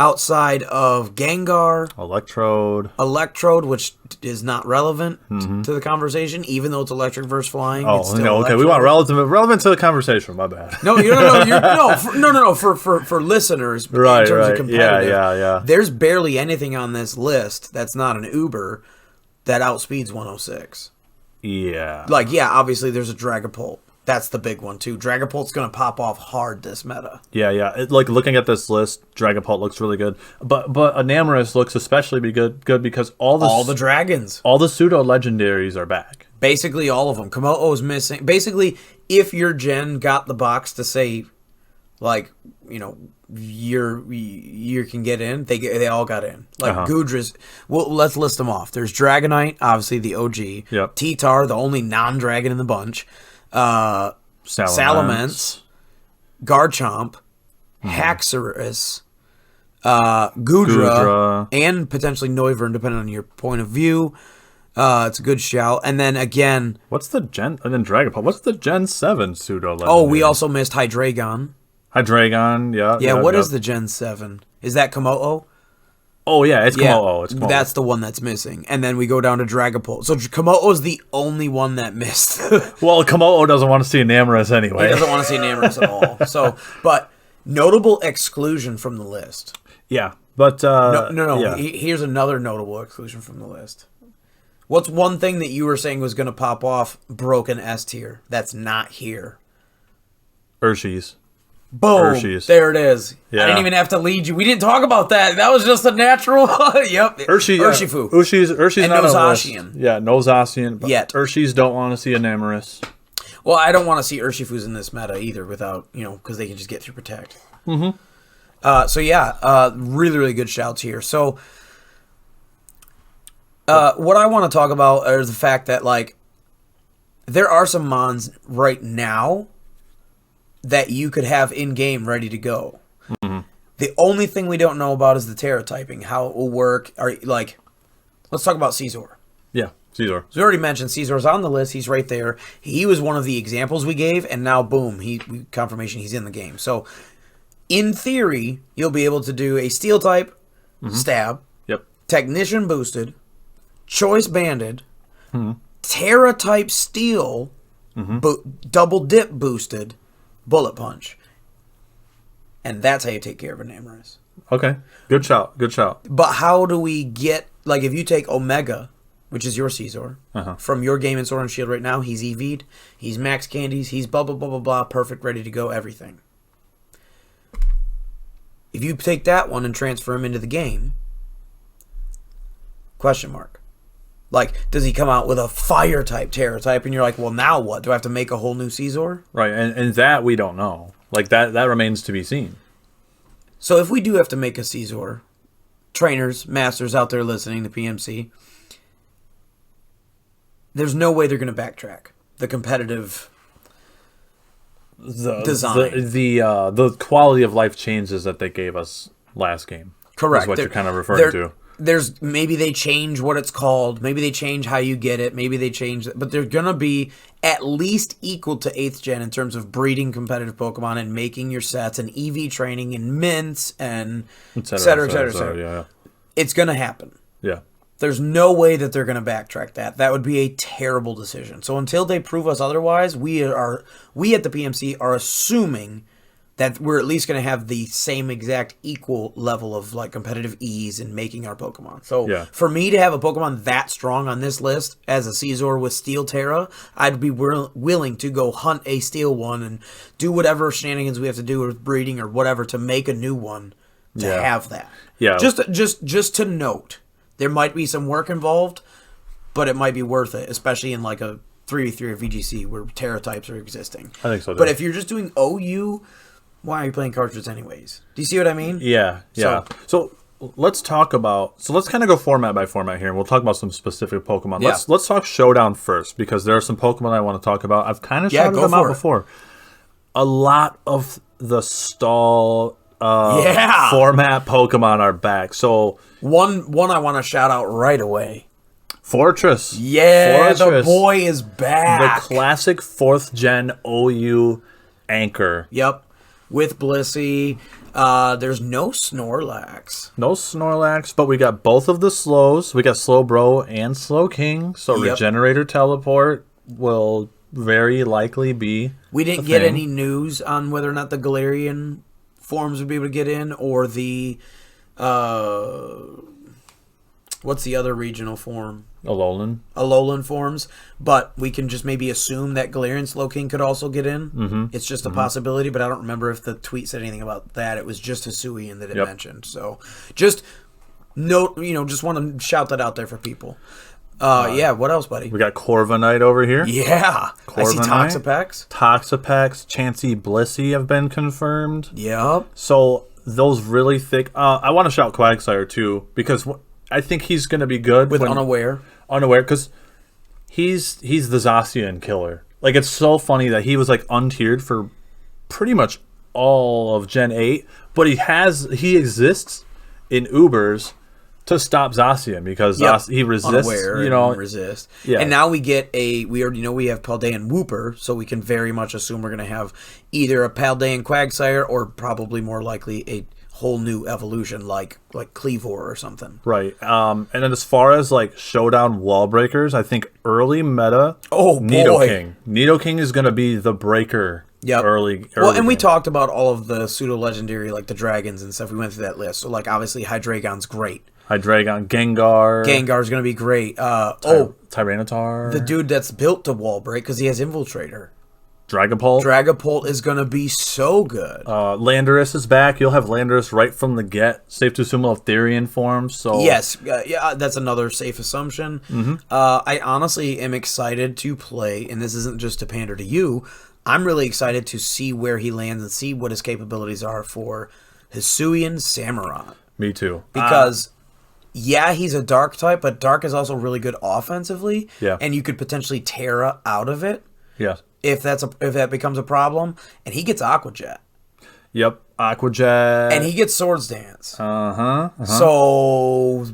outside of Gengar, Electrode, which is not relevant to the conversation, even though it's electric versus flying. Oh, it's still no, okay. We want relevant to the conversation. My bad. No, for listeners, in terms of competitive, yeah. There's barely anything on this list that's not an Uber that outspeeds 106. Yeah. Obviously there's a Dragapult. That's the big one, too. Dragapult's going to pop off hard this meta. Yeah. Looking at this list, Dragapult looks really good. But Enamorus looks especially good because all the dragons. All the pseudo-legendaries are back. Basically all of them. Komodo is missing. Basically, if your gen got the box to say, like, you can get in, they all got in. Like Goodra's. Well, let's list them off. There's Dragonite, obviously the OG. Yep. T-Tar, the only non-dragon in the bunch. Salamence, Garchomp, Haxorus, Goodra, and potentially Noivern, depending on your point of view. It's a good shout. And then again, what's the Gen? And then Dragapult. What's the Gen 7 pseudo legendary? Oh, we also missed Hydreigon. Yeah. What is the Gen 7? Is that Komodo? Oh, yeah, it's Komodo. It's Komodo. That's the one that's missing. And then we go down to Dragapult. So Komodo is the only one that missed. Well, Komodo doesn't want to see Enamorus anyway. He doesn't want to see Enamorus at all. But notable exclusion from the list. Yeah, but... No. Yeah. Here's another notable exclusion from the list. What's one thing that you were saying was going to pop off broken S tier that's not here? Urshi's. Boom. Urshi's. There it is. Yeah. I didn't even have to lead you. We didn't talk about that. That was just a natural. Yep. Urshifu. Urshi's and not Nozacian. on the list. Yeah, Nozacian. But Yet. Urshi's don't want to see a Namarus. Well, I don't want to see Urshifus in this meta either without, because they can just get through Protect. Mm-hmm. So, yeah, really, really good shouts here. So, what I want to talk about is the fact that, like, there are some mons right now that you could have in-game ready to go. Mm-hmm. The only thing we don't know about is the Terra typing, how it will work. Let's talk about Scizor. Yeah, Scizor. So we already mentioned Scizor's on the list. He's right there. He was one of the examples we gave, and now, boom, confirmation he's in the game. So, in theory, you'll be able to do a Steel type, Stab, Yep. Technician boosted, Choice banded, Terra type Steel, double dip boosted, Bullet Punch. And that's how you take care of an Namarus. Okay. Good shout. Good shout. But how do we get, like, if you take Omega, which is your Scizor, from your game in Sword and Shield right now, he's EV'd, he's max candies, he's blah, blah, blah, blah, blah, perfect, ready to go, everything. If you take that one and transfer him into the game, question mark. Like, does he come out with a fire type, Terra type, and you're like, well, now what? Do I have to make a whole new Scizor? Right, and that we don't know. Like, that remains to be seen. So if we do have to make a Scizor, trainers, masters out there listening to PMC, there's no way they're going to backtrack the competitive design. The quality of life changes that they gave us last game. Correct. Is what you're kind of referring to. There's maybe they change what it's called. Maybe they change how you get it. Maybe they change, but they're gonna be at least equal to 8th gen in terms of breeding competitive Pokemon and making your sets and EV training and mints and et cetera, et cetera. Yeah. It's gonna happen. Yeah. There's no way that they're gonna backtrack that. That would be a terrible decision. So until they prove us otherwise, we at the PMC are assuming that we're at least going to have the same exact equal level of like competitive ease in making our Pokemon. So for me to have a Pokemon that strong on this list as a Scizor with Steel Terra, I'd be willing to go hunt a Steel one and do whatever shenanigans we have to do with breeding or whatever to make a new one to have that. Yeah. Just to note, there might be some work involved, but it might be worth it, especially in like a 3v3 or VGC where Terra types are existing. I think so too. But if you're just doing OU, why are you playing cartridges anyways? Do you see what I mean? Yeah. So let's talk about. So let's kind of go format by format here, and we'll talk about some specific Pokemon. Yeah. Let's talk Showdown first because there are some Pokemon I want to talk about. I've kind of shouted them out before. A lot of the stall format Pokemon are back. So one I want to shout out right away. Fortress. Yeah, the boy is back. The classic 4th gen OU anchor. Yep. With Blissey. There's no Snorlax. No Snorlax, but we got both of the slows. We got Slowbro and Slowking. So Regenerator Teleport will very likely be. We didn't get any news on whether or not the Galarian forms would be able to get in, or the what's the other regional form? Alolan forms, but we can just maybe assume that Galarian Slowking could also get in. Mm-hmm. It's just a possibility, but I don't remember if the tweet said anything about that. It was just Hisuian that it mentioned. So just note, just want to shout that out there for people. What else, buddy? We got Corviknight over here. Yeah. I see Toxapex. Chansey, Blissey have been confirmed. Yep. So those really thick. I want to shout Quagsire too, because I think he's going to be good with Unaware, because he's the Zacian killer. Like, it's so funny that he was like untiered for pretty much all of Gen 8, but he exists in Ubers to stop Zacian because he resists. Unaware, resist. Yeah. And now we already know we have Paldean Wooper, so we can very much assume we're going to have either a Paldean Quagsire or probably more likely a whole new evolution like Clefable or something. Right. And then as far as like Showdown wall breakers, I think early meta Nidoking. Nidoking is going to be the breaker. Yep. Early well, and game. we talked about all of the pseudo legendary, like the dragons and stuff. We went through that list. So like obviously Hydreigon's great. Hydreigon, Gengar. Gengar's going to be great. Tyranitar. The dude that's built to wall break because he has Infiltrator. Dragapult. Dragapult is going to be so good. Landorus is back. You'll have Landorus right from the get. Safe to assume Therian form. So yes, yeah, that's another safe assumption. I honestly am excited to play, and this isn't just to pander to you. I'm really excited to see where he lands and see what his capabilities are for Hisuian Samurott. Me too. Because, yeah, he's a Dark type, but Dark is also really good offensively. Yeah. And you could potentially Terra out of it. Yes. If that becomes a problem, and he gets Aqua Jet. Yep, Aqua Jet. And he gets Swords Dance. Uh-huh. So,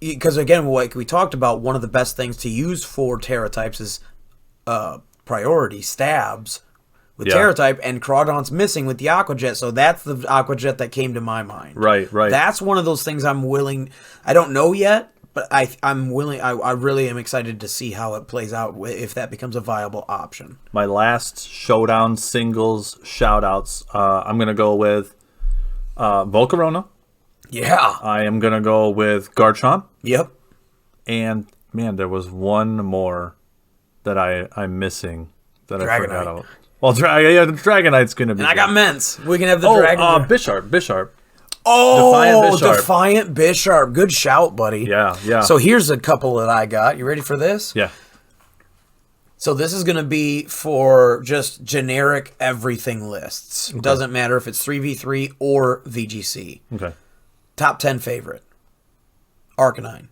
because again, like we talked about, one of the best things to use for Terra types is priority stabs with Terra type, and Crawdon's missing with the Aqua Jet, so that's the Aqua Jet that came to my mind. Right. That's one of those things I'm willing, I don't know yet, but I'm willing, I really am excited to see how it plays out if that becomes a viable option. My last Showdown singles shoutouts, I'm going to go with Volcarona. Yeah. I am going to go with Garchomp. Yep. And, man, there was one more that I'm missing that I forgot about. Well, the Dragonite's going to be And I got Mence. We can have the Dragon. Bisharp. Oh, Defiant Bisharp. Good shout, buddy. Yeah. So here's a couple that I got. You ready for this? Yeah. So this is going to be for just generic everything lists. Okay. Doesn't matter if it's 3v3 or VGC. Okay. Top 10 favorite. Arcanine.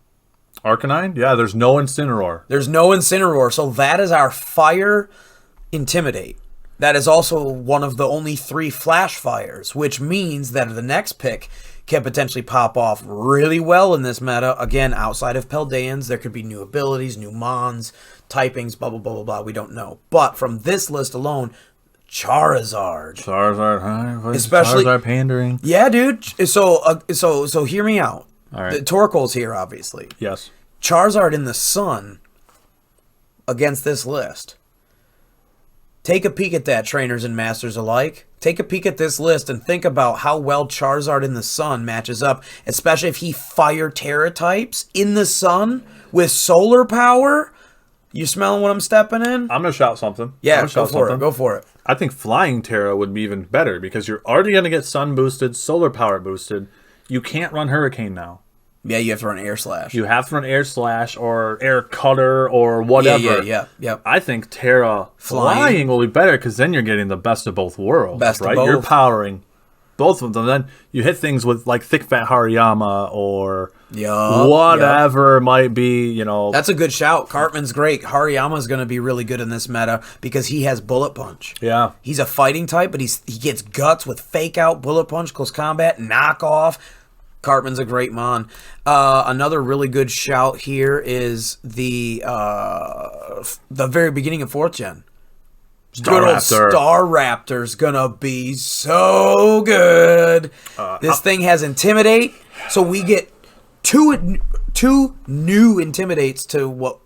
Arcanine? Yeah, there's no Incineroar. So that is our Fire Intimidate. That is also one of the only 3 Flash Fires, which means that the next pick can potentially pop off really well in this meta. Again, outside of Peldeans, there could be new abilities, new Mons, typings, blah, blah, blah, blah, blah. We don't know. But from this list alone, Charizard. Especially Charizard pandering. Yeah, dude. So hear me out. All right. The Torkoal's here, obviously. Yes. Charizard in the sun against this list. Take a peek at that, trainers and masters alike. Take a peek at this list and think about how well Charizard in the sun matches up, especially if he Fire Terra types in the sun with solar power. You smelling what I'm stepping in? I'm going to shout something. Yeah, go for it. I think Flying Terra would be even better because you're already going to get sun boosted, solar power boosted. You can't run Hurricane now. Yeah, you have to run Air Slash. You have to run Air Slash or Air Cutter or whatever. Yeah. I think Terra Flying will be better because then you're getting the best of both worlds. Right? You're powering both of them. Then you hit things with like Thick Fat Hariyama or whatever it might be. That's a good shout. Cartman's great. Hariyama's going to be really good in this meta because he has Bullet Punch. Yeah, he's a fighting type, but he gets guts with Fake Out, Bullet Punch, Close Combat, Knock Off. Cartman's a great mon. Another really good shout here is the very beginning of 4th gen. Good old Staraptor's gonna be so good. This thing has Intimidate, so we get two new Intimidates to what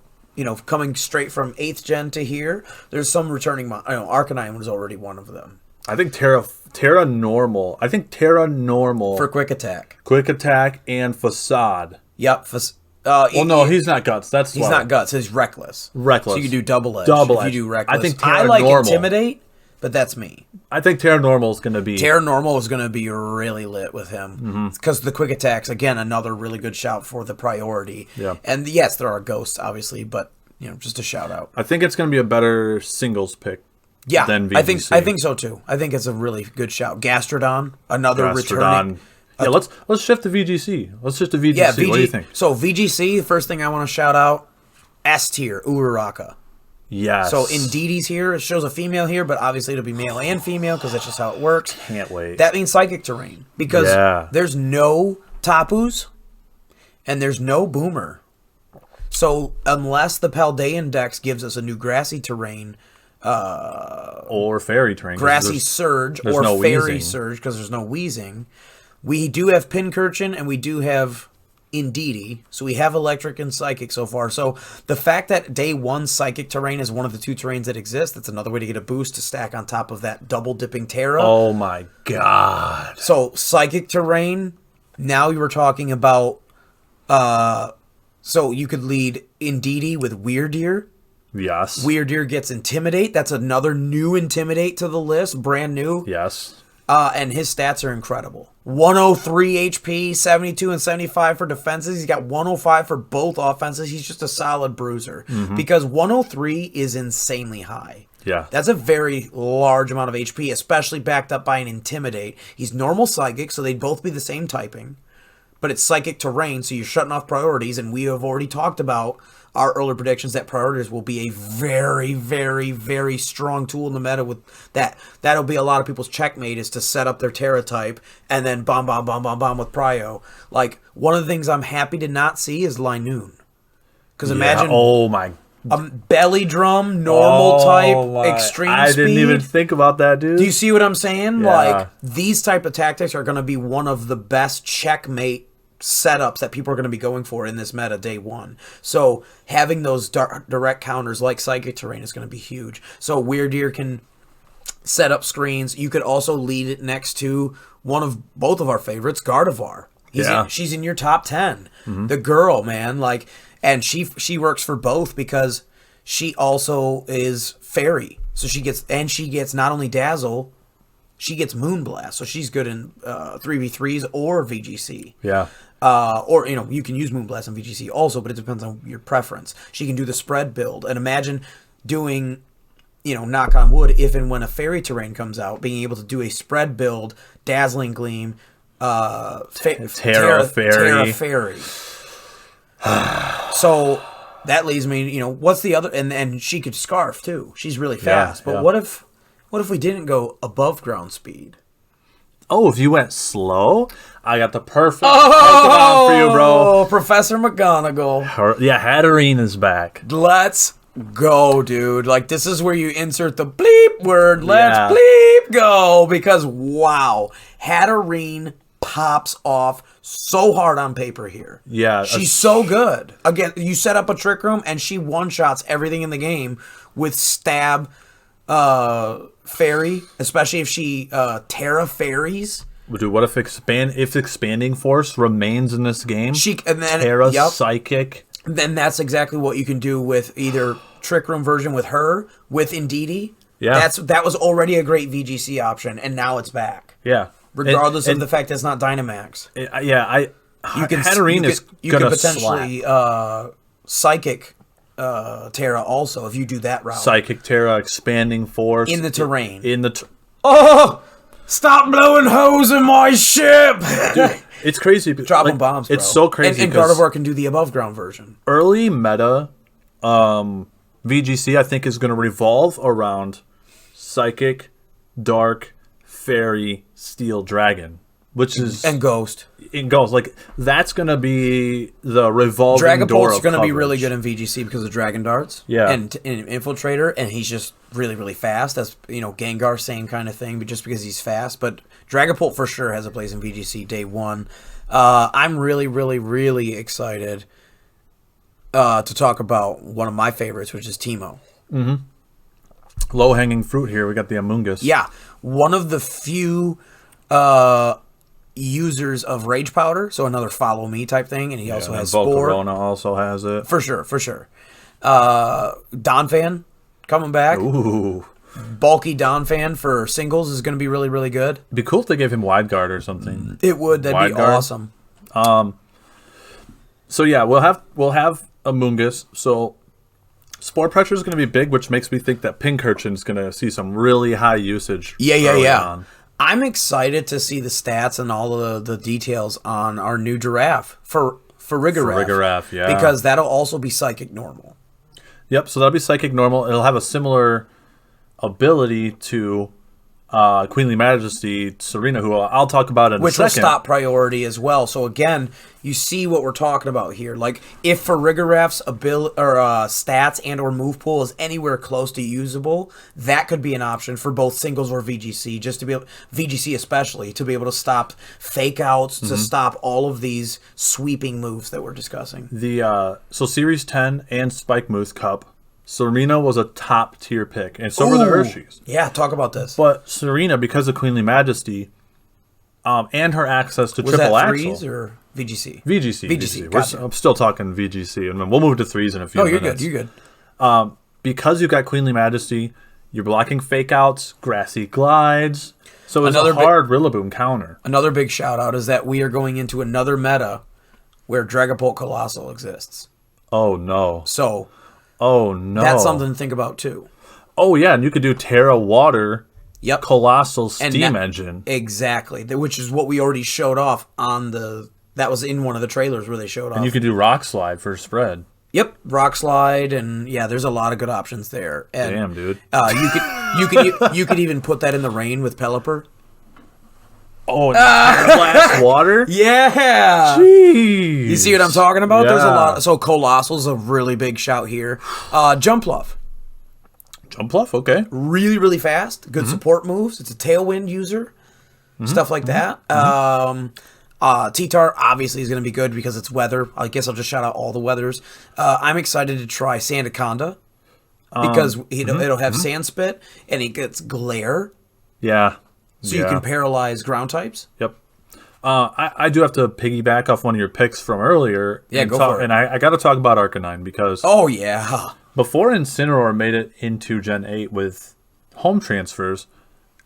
coming straight from 8th gen to here. There's some returning. Arcanine was already one of them. I think Terra Normal. For Quick Attack. Quick Attack and Facade. Yep. No, he's not Guts. He's not Guts. He's Reckless. So you can do Double Edge. If you do Reckless. I think Terra like Normal. Intimidate, but that's me. I think Terra Normal is going to be... Terra Normal is going to be really lit with him. Because the Quick Attacks, again, another really good shout for the priority. Yeah. And yes, there are ghosts, obviously, but just a shout out. I think it's going to be a better singles pick. Yeah, than VGC. I think so too. I think it's a really good shout. Gastrodon, another returning. Yeah, let's shift to VGC. Let's shift to VGC. Yeah, what do you think? So VGC, the first thing I want to shout out, S tier, Uraraka. Yes. So Indeedee's here. It shows a female here, but obviously it'll be male and female because that's just how it works. Can't wait. That means Psychic Terrain because there's no Tapus and there's no Boomer. So unless the Paldean Dex gives us a new Grassy Terrain... or Fairy Terrain. Grassy Surge or no Fairy Weezing. Surge because there's no Weezing. We do have Pincurchin and we do have Indeedee. So we have Electric and Psychic so far. So the fact that day 1 Psychic Terrain is one of the 2 terrains that exist, that's another way to get a boost to stack on top of that double dipping Terra. Oh my god. So Psychic Terrain, now you were talking about So you could lead Indeedee with Weirdeer. Yes. Weirdeer gets Intimidate. That's another new Intimidate to the list, brand new. Yes. And his stats are incredible. 103 HP, 72 and 75 for defenses. He's got 105 for both offenses. He's just a solid bruiser. Because 103 is insanely high. Yeah. That's a very large amount of HP, especially backed up by an Intimidate. He's normal Psychic, so they'd both be the same typing. But it's Psychic Terrain, so you're shutting off priorities, and we have already talked about our earlier predictions that priorities will be a very, very, very strong tool in the meta with that. That'll be a lot of people's checkmate is to set up their Terra type and then bomb with Prio. Like, one of the things I'm happy to not see is Linoon. Because imagine Oh my. Belly Drum, normal type, extreme speed. I didn't even think about that, dude. Do you see what I'm saying? Yeah. Like, these type of tactics are going to be one of the best checkmate setups that people are going to be going for in this meta day one. So having those direct counters like Psychic Terrain is going to be huge. So Weirdeer can set up screens. You could also lead it next to both of our favorites, Gardevoir. She's in your top 10. The girl, man, like, and she works for both because she also is fairy. So she gets not only Dazzle, she gets Moonblast. So she's good in 3v3s or VGC. Yeah. Or, you can use Moonblast in VGC also, but it depends on your preference. She can do the spread build. And imagine doing, knock on wood, if and when a fairy terrain comes out, being able to do a spread build, Dazzling Gleam, Terra Fairy. So that leaves me, what's the other? And she could Scarf, too. She's really fast. But what if we didn't go above ground speed? Oh, if you went slow, I got the perfect Pokemon for you, bro. Professor McGonagall. Hatterene is back. Let's go, dude. Like, this is where you insert the bleep word. Let's bleep go. Because, wow, Hatterene pops off so hard on paper here. Yeah. She's so good. Again, you set up a Trick Room, and she one-shots everything in the game with Stab, Fairy, especially if she Terra Fairies. Dude, what if expanding force remains in this game? Terra Psychic. Then that's exactly what you can do with either Trick Room version with her, with Indeedee. Yeah. That was already a great VGC option, and now it's back. Yeah. Regardless of the fact that it's not Dynamax. Hatterene is you can gonna potentially Psychic Terra also if you do that route. Psychic Terra, expanding force in the terrain. Oh, stop blowing holes in my ship! Dude, it's crazy. Dropping bombs, bro. It's so crazy. And Gardevoir can do the above ground version. Early meta, VGC I think is going to revolve around Psychic, Dark, Fairy, Steel, Dragon, which is and Ghost. In Ghost, like that's gonna be the revolving door. Dragapult's gonna be really good in VGC because of Dragon Darts. Yeah, and Infiltrator, and he's just really, really fast. That's Gengar, same kind of thing, but just because he's fast. But Dragapult for sure has a place in VGC day one. I'm really, really, really excited to talk about one of my favorites, which is Teemo. Mm-hmm. Low hanging fruit here. We got the Amoonguss. Yeah, one of the few users of Rage Powder, so another follow me type thing, and he also has Spore. Volcarona also has it. For sure. Donphan coming back. Ooh. Bulky Donphan for singles is going to be really, really good. It'd be cool if they gave him Wide Guard or something. It would. That'd be awesome. So yeah, we'll have Amoonguss. So Spore Pressure is going to be big, which makes me think that Pincurchin is going to see some really high usage. Yeah. I'm excited to see the stats and all of the details on our new Giraffe for Farigiraf, yeah. Because that'll also be Psychic Normal. Yep, so that'll be Psychic Normal. It'll have a similar ability to Queenly Majesty Serena, who I'll talk about in a second. Which will stop priority as well. So again, you see what we're talking about here. Like if Farigiraf's ability or stats and or move pool is anywhere close to usable, that could be an option for both singles or VGC, just to be able, VGC especially, to be able to stop fake outs, to stop all of these sweeping moves that we're discussing. So Series 10 and Spike Moose Cup, Serena was a top tier pick, and so were the Hershey's. Yeah, talk about this. But Serena, because of Queenly Majesty, and her access to was triple that axle. threes or VGC. VGC. I'm still talking VGC, and we'll move to threes in a few minutes. You're good. Because you've got Queenly Majesty, you're blocking Fake Outs, Grassy Glides, so it's a hard Rillaboom counter. Another big shout out is that we are going into another meta where Dragapult Colossal exists. Oh, no. So, that's something to think about, too. Oh, yeah, and you could do Terra Water, yep, Colossal Steam Engine. Exactly, which is what we already showed off on that was in one of the trailers where they showed off. And you could do Rock Slide for spread. Yep, Rock Slide, and yeah, there's a lot of good options there. And, damn, dude. You could even put that in the rain with Pelipper. Oh, glass water? Yeah. Jeez. You see what I'm talking about? Yeah. There's a lot. So Colossal's a really big shout here. Jumpluff. Jumpluff, okay. Really, really fast. Good support moves. It's a Tailwind user. Stuff like that. T-Tar obviously is going to be good because it's weather. I guess I'll just shout out all the weathers. I'm excited to try Sandaconda because it'll have Sand Spit and it gets Glare. Yeah. So you can paralyze ground types. Yep. I do have to piggyback off one of your picks from earlier. Yeah, go for it. And I got to talk about Arcanine because... Oh, yeah. Before Incineroar made it into Gen 8 with home transfers,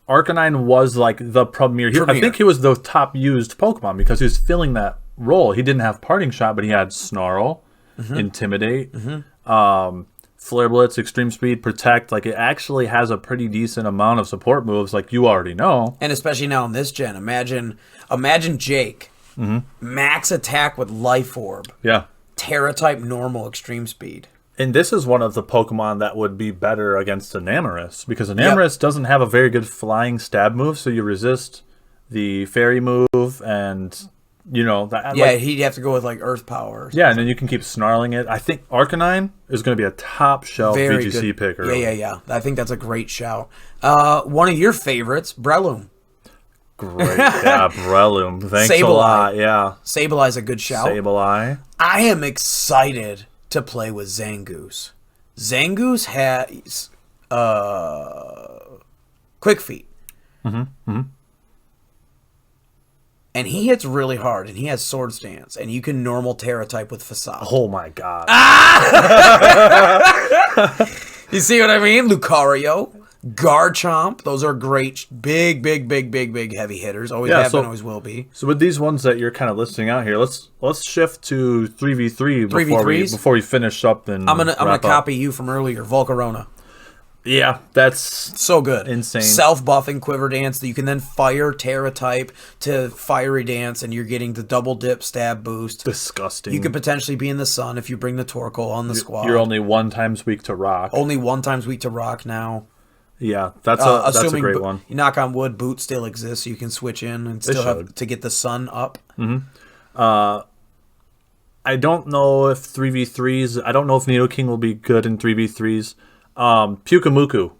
Arcanine was like the premier. I think he was the top used Pokemon because he was filling that role. He didn't have Parting Shot, but he had Snarl, Intimidate, Flare Blitz, Extreme Speed, Protect. Like, it actually has a pretty decent amount of support moves, like you already know. And especially now in this gen, imagine Jake, max attack with Life Orb, Terra type, normal, Extreme Speed. And this is one of the Pokemon that would be better against Enamorus, because Enamorus doesn't have a very good flying stab move, so you resist the Fairy move, and you know that. Yeah, he'd have to go with like Earth Power. Yeah, and then you can keep snarling it. I think Arcanine is going to be a top shelf VGC picker. Yeah. I think that's a great shout. One of your favorites, Breloom. Great, yeah, Breloom. Thanks a lot. Yeah, Sableye's a good shout. Sableye. I am excited to play with Zangoose. Zangoose has Quick Feet. And he hits really hard, and he has Sword Stance, and you can normal Terra type with Facade. Oh my god. You see what I mean? Lucario, Garchomp, those are great, big heavy hitters. Always have been, always will be. So with these ones that you're kind of listing out here, let's shift to 3v3 before we finish up. And I'm gonna copy you from earlier, Volcarona. Yeah, that's so good. Insane. Self-buffing Quiver Dance that you can then fire Terra type to Fiery Dance, and you're getting the double dip stab boost. Disgusting. You could potentially be in the sun if you bring the Torkoal on the squad. You're only 1 times weak to rock. Only 1 times weak to rock now. Yeah, that's a great one. You knock on wood, Boot still exists, so you can switch in and still have to get the sun up. I don't know if 3v3s. I don't know if Nidoking will be good in 3v3s. Pyukumuku.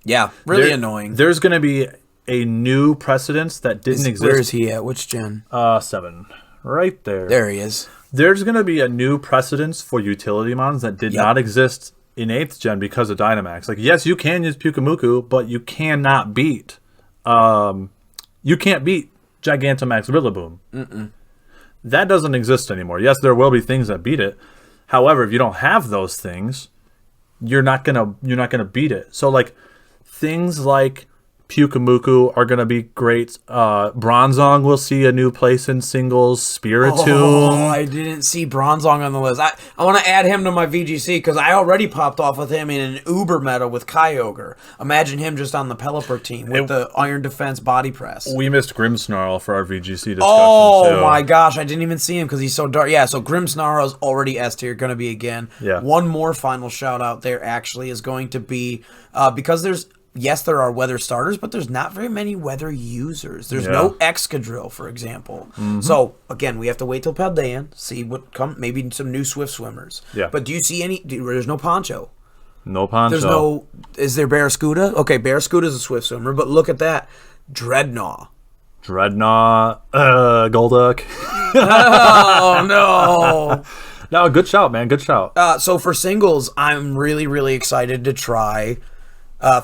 Yeah, really annoying. There's going to be a new precedence that didn't exist. Where is he at? Which gen? 7. Right there. There he is. There's going to be a new precedence for utility mons that did not exist in 8th gen because of Dynamax. Like, yes, you can use Pyukumuku, but you cannot beat Gigantamax Rillaboom. That doesn't exist anymore. Yes, there will be things that beat it. However, if you don't have those things, you're not gonna beat it. So like things like Pyukumuku are gonna be great. Bronzong will see a new place in singles. Spiritomb. Oh, I didn't see Bronzong on the list. I want to add him to my VGC because I already popped off with him in an Uber meta with Kyogre. Imagine him just on the Pelipper team with the Iron Defense Body Press. We missed Grimmsnarl for our VGC discussion. Oh my gosh, I didn't even see him because he's so dark. Yeah, so Grimmsnarl is already S tier, going to be again. Yeah. One more final shout out there actually is going to be because there's. Yes, there are weather starters, but there's not very many weather users. There's no Excadrill, for example. So, again, we have to wait till Paldean, see what come. Maybe some new Swift Swimmers. Yeah. But do you see any... There's no Poncho. No Poncho. There's no... Is there Barraskewda? Okay, Barraskewda's a Swift Swimmer, but look at that. Dreadnought. Golduck. Oh, no. No, good shout, man. Good shout. So, for singles, I'm really, really excited to try...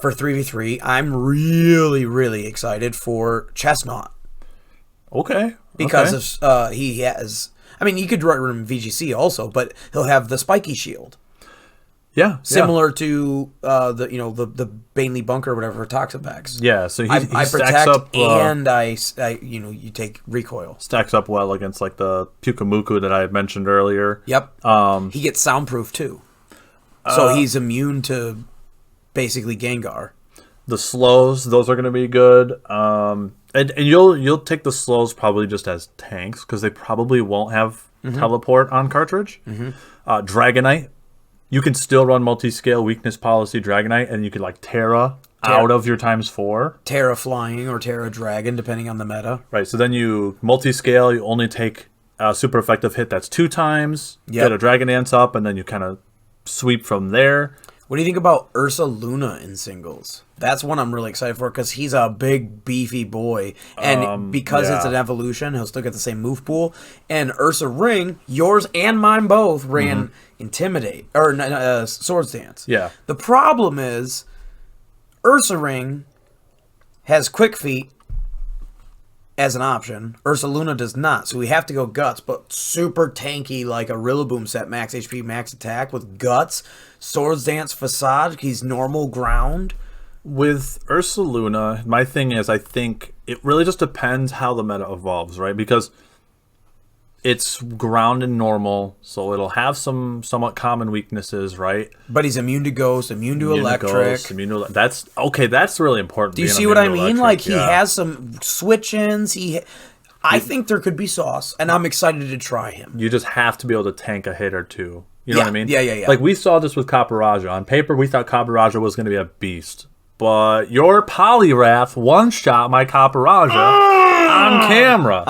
for 3v3, I'm really, really excited for Chestnut. Okay. Because of he has. I mean, you could run him VGC also, but he'll have the spiky shield. Yeah. Similar to the Baneley Bunker or whatever Toxapex. Yeah, so he I stacks protect up, and I you take recoil. Stacks up well against like the Pukamuku that I had mentioned earlier. Yep. He gets soundproof too, so he's immune to basically Gengar. The slows, those are going to be good. And you'll take the slows probably just as tanks because they probably won't have teleport on Catridge. Dragonite. You can still run multi-scale weakness policy Dragonite, and you can like Terra out of your ×4. Terra Flying or Terra Dragon, depending on the meta. Right, so then you multi-scale, you only take a super effective hit that's 2 times, get a Dragon Dance up, and then you kind of sweep from there. What do you think about Ursa Luna in singles? That's one I'm really excited for because he's a big, beefy boy. And because it's an evolution, he'll still get the same move pool. And Ursa Ring, yours and mine both, ran Intimidate, or Swords Dance. Yeah. The problem is, Ursa Ring has Quick Feet as an option. Ursa Luna does not, so we have to go Guts, but super tanky like a Rillaboom set, max HP, max attack with Guts. Swords Dance Facade, he's normal ground. With Ursa Luna, my thing is I think it really just depends how the meta evolves, right? Because it's ground and normal, so it'll have some somewhat common weaknesses, right? But he's immune to Ghost, immune to Electric. That's okay. That's really important. Do you see what I mean? Like he has some switch-ins. I think there could be sauce, and I'm excited to try him. You just have to be able to tank a hit or two. You know what I mean? Yeah. Like we saw this with Caparaja. On paper, we thought Caparaja was going to be a beast, but your Poliwrath one-shot my Caparaja on camera.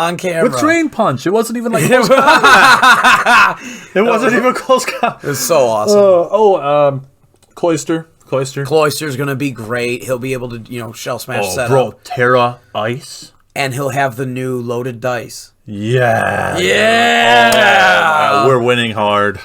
With Drain Punch. It wasn't even like close combat. It wasn't even close combat. It's so awesome. Cloyster. Cloyster's going to be great. He'll be able to, Shell Smash set up. Terra Ice. And he'll have the new loaded dice. Yeah. We're winning hard.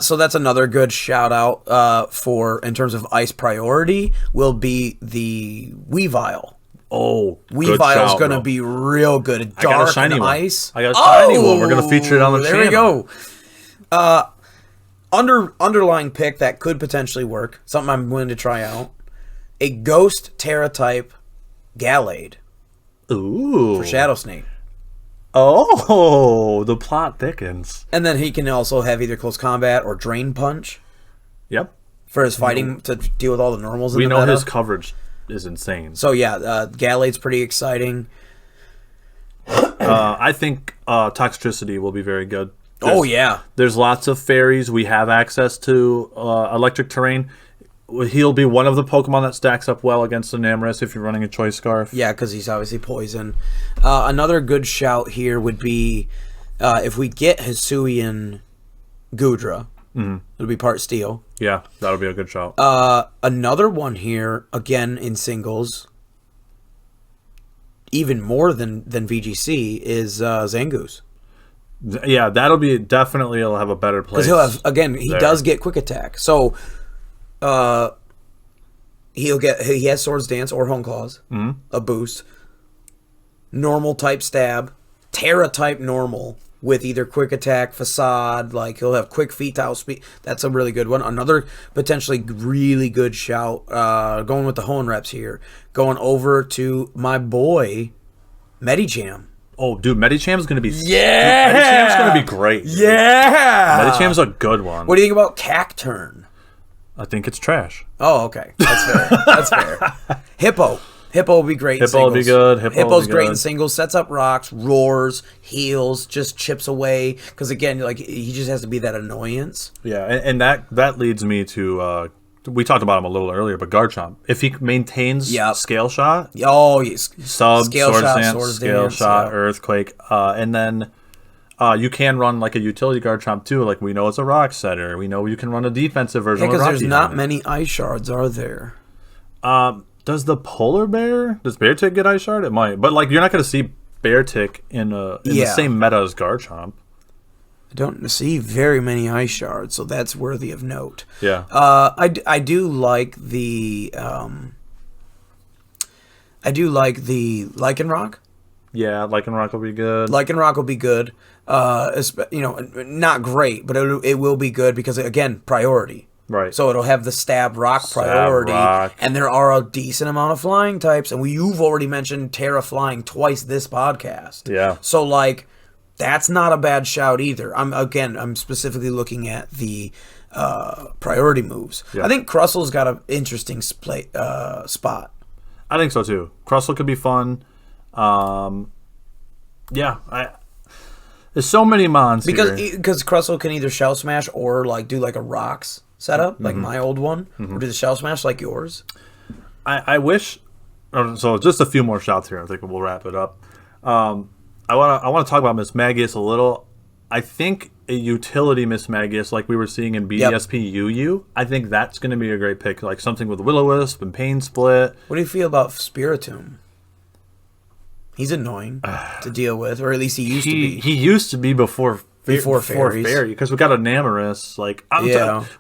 So that's another good shout out for, in terms of ice priority, will be the Weavile. Oh, Weavile's going to be real good. Dark and ice. I got a shiny one. We're going to feature it on the channel. There we go. Underlying pick that could potentially work. Something I'm willing to try out. A Ghost Terra type Gallade. Ooh. For Shadow Snake. Oh, the plot thickens. And then he can also have either Close Combat or Drain Punch. Yep. For his fighting to deal with all the normals in the meta. We know his meta. coverage is insane. So yeah, Gallade's pretty exciting. I think Toxtricity will be very good. There's lots of fairies. We have access to electric terrain. He'll be one of the Pokemon that stacks up well against the Namorous if you're running a Choice Scarf. Yeah, because he's obviously poison. Another good shout here would be if we get Hisuian Goodra, it'll be part Steel. Yeah, that'll be a good shout. Another one here, again in singles, even more than VGC, is Zangoose. Yeah, that'll be definitely, he'll have a better place. Because he'll have, again, he does get Quick Attack. So he has Swords Dance or Hone Claws, a boost. Normal type stab, Terra type normal with either Quick Attack, Facade, like he'll have Quick Feet to outspeed. That's a really good one. Another potentially really good shout, going with the Hone reps here, going over to my boy, Medicham. Oh, dude, Medicham's going to be... Yeah! Medicham's going to be great. Dude. Yeah! Medicham's a good one. What do you think about Cacturn? I think it's trash. Oh, okay. That's fair. Hippo will be great in singles. Hippo will be good. Hippo's great in singles. Sets up rocks, roars, heals, just chips away. Because, again, like he just has to be that annoyance. Yeah, and that leads me to... we talked about him a little earlier, but Garchomp. If he maintains Scale Shot... Oh, yes. Sub, Scale Swords Shot, Dance, Scale Shot, Earthquake. And then... you can run like a utility Garchomp too. Like we know it's a rock setter. We know you can run a defensive version. Because there's not many Ice Shards, are there? Does the Polar Bear? Does Beartic get Ice Shard? It might, but like you're not going to see Beartic in the same meta as Garchomp. I don't see very many Ice Shards, so that's worthy of note. Yeah. I do like the Lycanroc. Yeah, Lycanroc will be good. Lycanroc will be good. Not great, but it will be good because, again, priority. Right. So it'll have the stab rock priority, and there are a decent amount of flying types, and you've already mentioned Terra flying twice this podcast. Yeah. So that's not a bad shout either. I'm specifically looking at the priority moves. Yeah. I think Crustle's got an interesting spot. I think so too. Crustle could be fun. There's so many mons because Crustle can either Shell Smash or do a rocks setup, like my old one, or do the Shell Smash like yours. I wish. So just a few more shots here. I think we'll wrap it up. I want to talk about Mismagius a little. I think a utility Mismagius like we were seeing in BDSP UU. I think that's going to be a great pick, like something with Will-O-Wisp and Pain Split. What do you feel about Spiritomb? He's annoying to deal with, or at least he used to be. He used to be before Fairy, because we got Enamorus.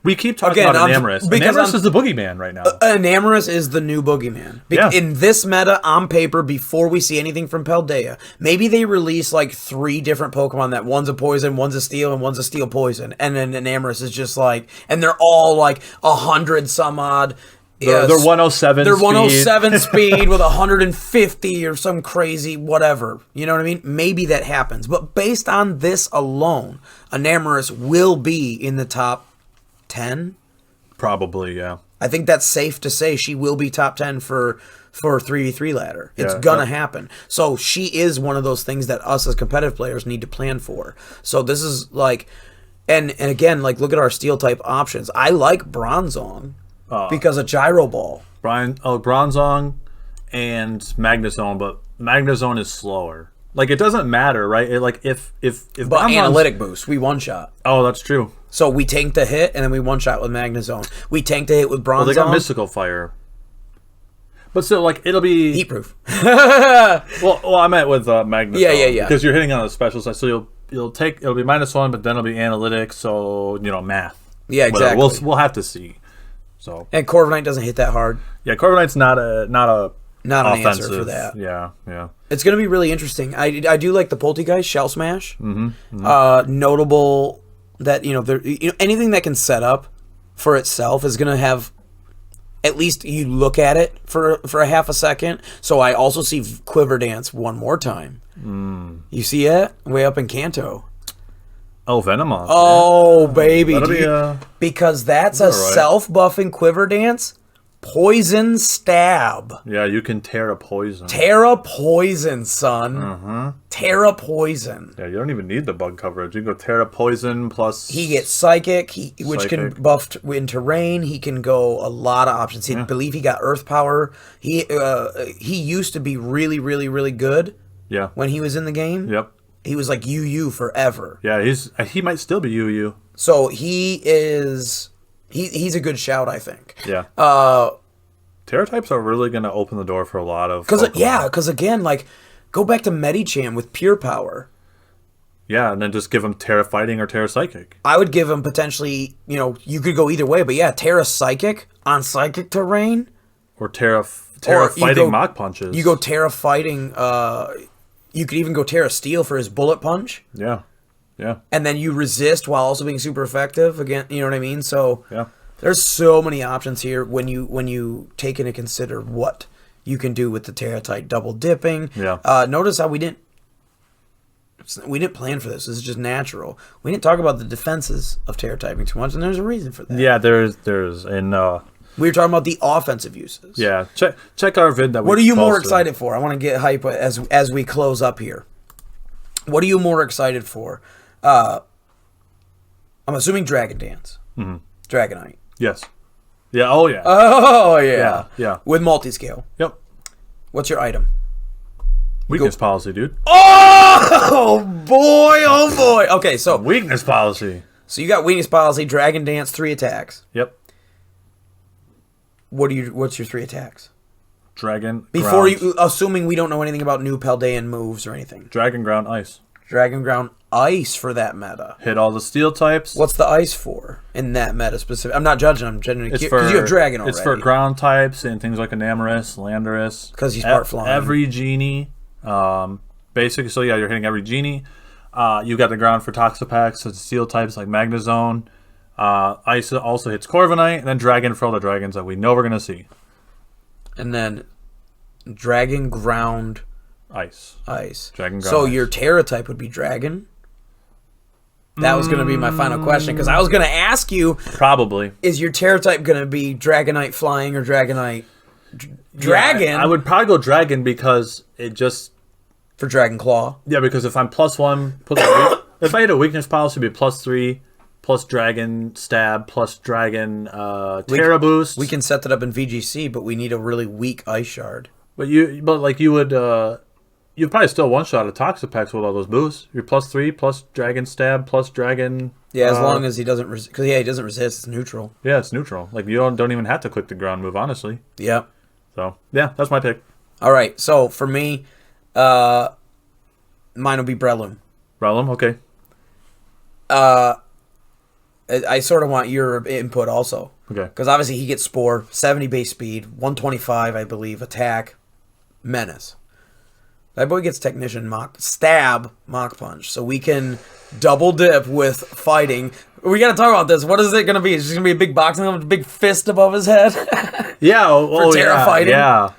We keep talking about Enamorus. Enamorus is the boogeyman right now. Enamorus is the new boogeyman. In this meta, on paper, before we see anything from Paldea, maybe they release 3 different Pokemon that one's a poison, one's a steel, and one's a steel poison, and then Enamorus is just and they're all 100 some odd. They're 107 They're speed. 107 speed with 150 or some crazy whatever. You know what I mean? Maybe that happens. But based on this alone, Enamorus will be in the top 10. Probably, yeah. I think that's safe to say she will be top 10 for 3v3 ladder. It's gonna happen. So she is one of those things that us as competitive players need to plan for. So this is and again, look at our steel type options. I like Bronzong. Because of Gyro Ball. Bronzong and Magnezone, but Magnezone is slower. It doesn't matter, right? If but analytic boost, we one shot. Oh, that's true. So we tank the hit, and then we one shot with Magnezone. We tank the hit with Bronzong. Well, they got Mystical Fire. But still, it'll be heat proof. well, I meant with Magnezone. Yeah. Because you're hitting on the special side, so it'll be -1, but then it'll be analytics. So math. Yeah, exactly. We'll have to see. So and Corviknight doesn't hit that hard. Yeah, Corviknight's not an answer for that. Yeah. It's going to be really interesting. I do like the Poltegeist Shell Smash. Notable that anything that can set up for itself is going to have at least you look at it for a half a second. So I also see Quiver Dance one more time. You see it way up in Kanto. Oh, Venomoth. Oh, baby. Because that's a self-buffing Quiver Dance. Poison Stab. Yeah, you can Terra Poison. Terra Poison, son. Terra Poison. Yeah, you don't even need the bug coverage. You can go Terra Poison plus... He gets Psychic, which can buff into Rain. He can go a lot of options. I believe he got Earth Power. He used to be really, really, really good. Yeah. When he was in the game. Yep. He was like UU forever. Yeah, he might still be UU. So he's a good shout, I think. Yeah. Terra types are really going to open the door for a lot of because again, go back to Medicham with Pure Power. Yeah, and then just give him Terra Fighting or Terra Psychic. I would give him potentially, you could go either way, but yeah, Terra Psychic on Psychic Terrain. Or Terra Fighting Mach Punches. You go Terra Fighting... you could even go Terra Steel for his Bullet Punch. Yeah. And then you resist while also being super effective. Again, you know what I mean? So yeah. There's so many options here when you take into consider what you can do with the Terra type double dipping. Yeah. Notice how we didn't plan for this. This is just natural. We didn't talk about the defenses of Terra typing too much, and there's a reason for that. Yeah, there's and we were talking about the offensive uses. Yeah, check our vid that we What are you more posted. excited for? I want to get hype as we close up here. What are you more excited for? I'm assuming Dragon Dance. Dragonite. Yes. Yeah, oh yeah. Oh yeah. Yeah. With multi-scale. Yep. What's your item? Weakness policy, dude. Oh boy. Okay, so weakness policy. So you got weakness policy, Dragon Dance, 3 attacks. Yep. What's your 3 attacks? Dragon. Before ground. you, assuming we don't know anything about new Paldean moves or anything. Dragon Ground Ice. Dragon Ground Ice for that meta. Hit all the steel types. What's the ice for in that meta specific? I'm not judging. I'm genuinely because you have Dragon already. It's for ground types and things like Enamorus, Landorus. Because he's part flying. Every genie. Basically, so yeah, you're hitting every genie. You got the ground for Toxapex, so steel types like Magnezone. Ice also hits Corviknight, and then Dragon for all the dragons that we know we're gonna see. And then Dragon, Ground, Ice. Dragon, Ground. So Ice. your Terra type would be Dragon. That was going to be my final question, because I was going to ask you, probably, is your Terra type going to be Dragonite Flying or Dragonite Dragon? Yeah, I would probably go Dragon because it just for Dragon Claw. Yeah, because if I'm +1, if I had a weakness policy, it'd be +3, plus Dragon Stab, plus Dragon Terra Boost. We can set that up in VGC, but we need a really weak Ice Shard. But you would. You'd probably still one-shot a Toxapex with all those boosts. You're +3, plus Dragon Stab, plus Dragon... Yeah, as long as he doesn't resist. Because, he doesn't resist. It's neutral. Yeah, it's neutral. Like, you don't even have to click the ground move, honestly. Yeah. So, yeah, that's my pick. All right. So, for me, mine will be Breloom. Breloom, okay. I sort of want your input also. Okay. Because, obviously, he gets Spore, 70 base speed, 125, I believe, attack, Menace. That boy gets Technician, Stab, Mach Punch. So we can double dip with fighting. We got to talk about this. What is it going to be? It's just going to be a big boxing with a big fist above his head? Yeah. For Terra fighting? Yeah.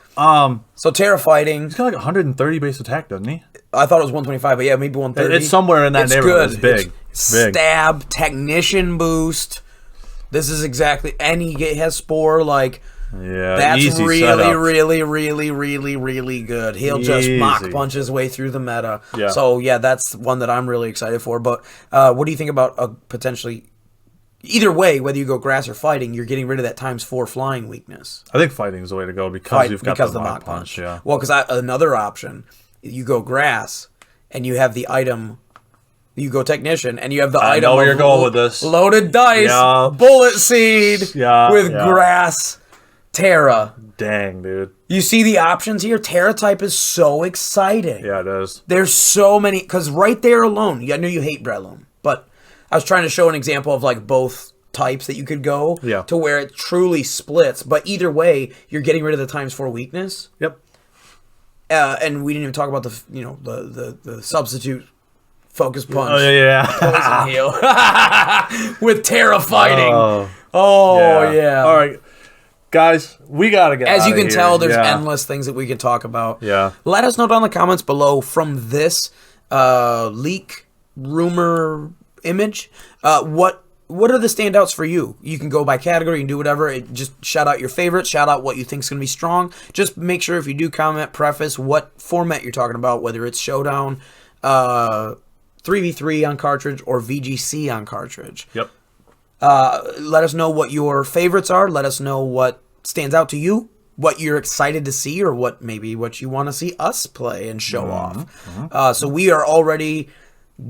So Terra fighting. He's got like 130 base attack, doesn't he? I thought it was 125, but yeah, maybe 130. It's somewhere in that neighborhood. Good. It's big. Big. Stab, Technician boost. This is exactly... And he has Spore, like... Yeah, that's easy really, setup. really good. He'll just Mach Punch his way through the meta. Yeah. So, yeah, that's one that I'm really excited for. But what do you think about potentially... Either way, whether you go Grass or Fighting, you're getting rid of that ×4 flying weakness. I think Fighting is the way to go because you've got the Mach Punch. Yeah. Well, because another option, you go Grass, and you have the item... You go Technician, and you have the item. I know where you're going with this. Loaded Dice, Bullet Seed, with Grass... Terra. Dang, dude. You see the options here? Terra type is so exciting. Yeah, it is. There's so many, because right there alone, I know you hate Breloom, but I was trying to show an example of like both types that you could go to where it truly splits. But either way, you're getting rid of the ×4 weakness. Yep. And we didn't even talk about the substitute Focus Punch. Oh, yeah. Poison Heal. With Terra fighting. Oh, yeah. All right. Guys, we gotta get As you can here. tell, there's endless things that we could talk about. Yeah. Let us know down in the comments below from this leak, rumor, image. What are the standouts for you? You can go by category, you can do whatever. Just shout out your favorites, shout out what you think is going to be strong. Just make sure if you do comment, preface what format you're talking about, whether it's Showdown, 3v3 on cartridge, or VGC on cartridge. Yep. Let us know what your favorites are. Let us know what stands out to you, what you're excited to see, or what you want to see us play and show off. So we are already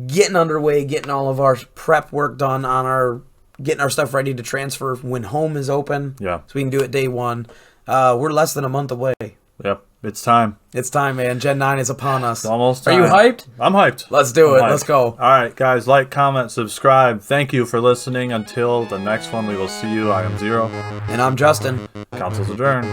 getting underway, getting all of our prep work done on getting our stuff ready to transfer when home is open. Yeah. So we can do it day one. We're less than a month away. Yep. It's time. It's time, man. Gen 9 is upon us. It's almost time. Are you hyped? I'm hyped. Let's do it. Let's go. All right, guys. Like, comment, subscribe. Thank you for listening. Until the next one, we will see you. I am Zero. And I'm Justin. Council's adjourned.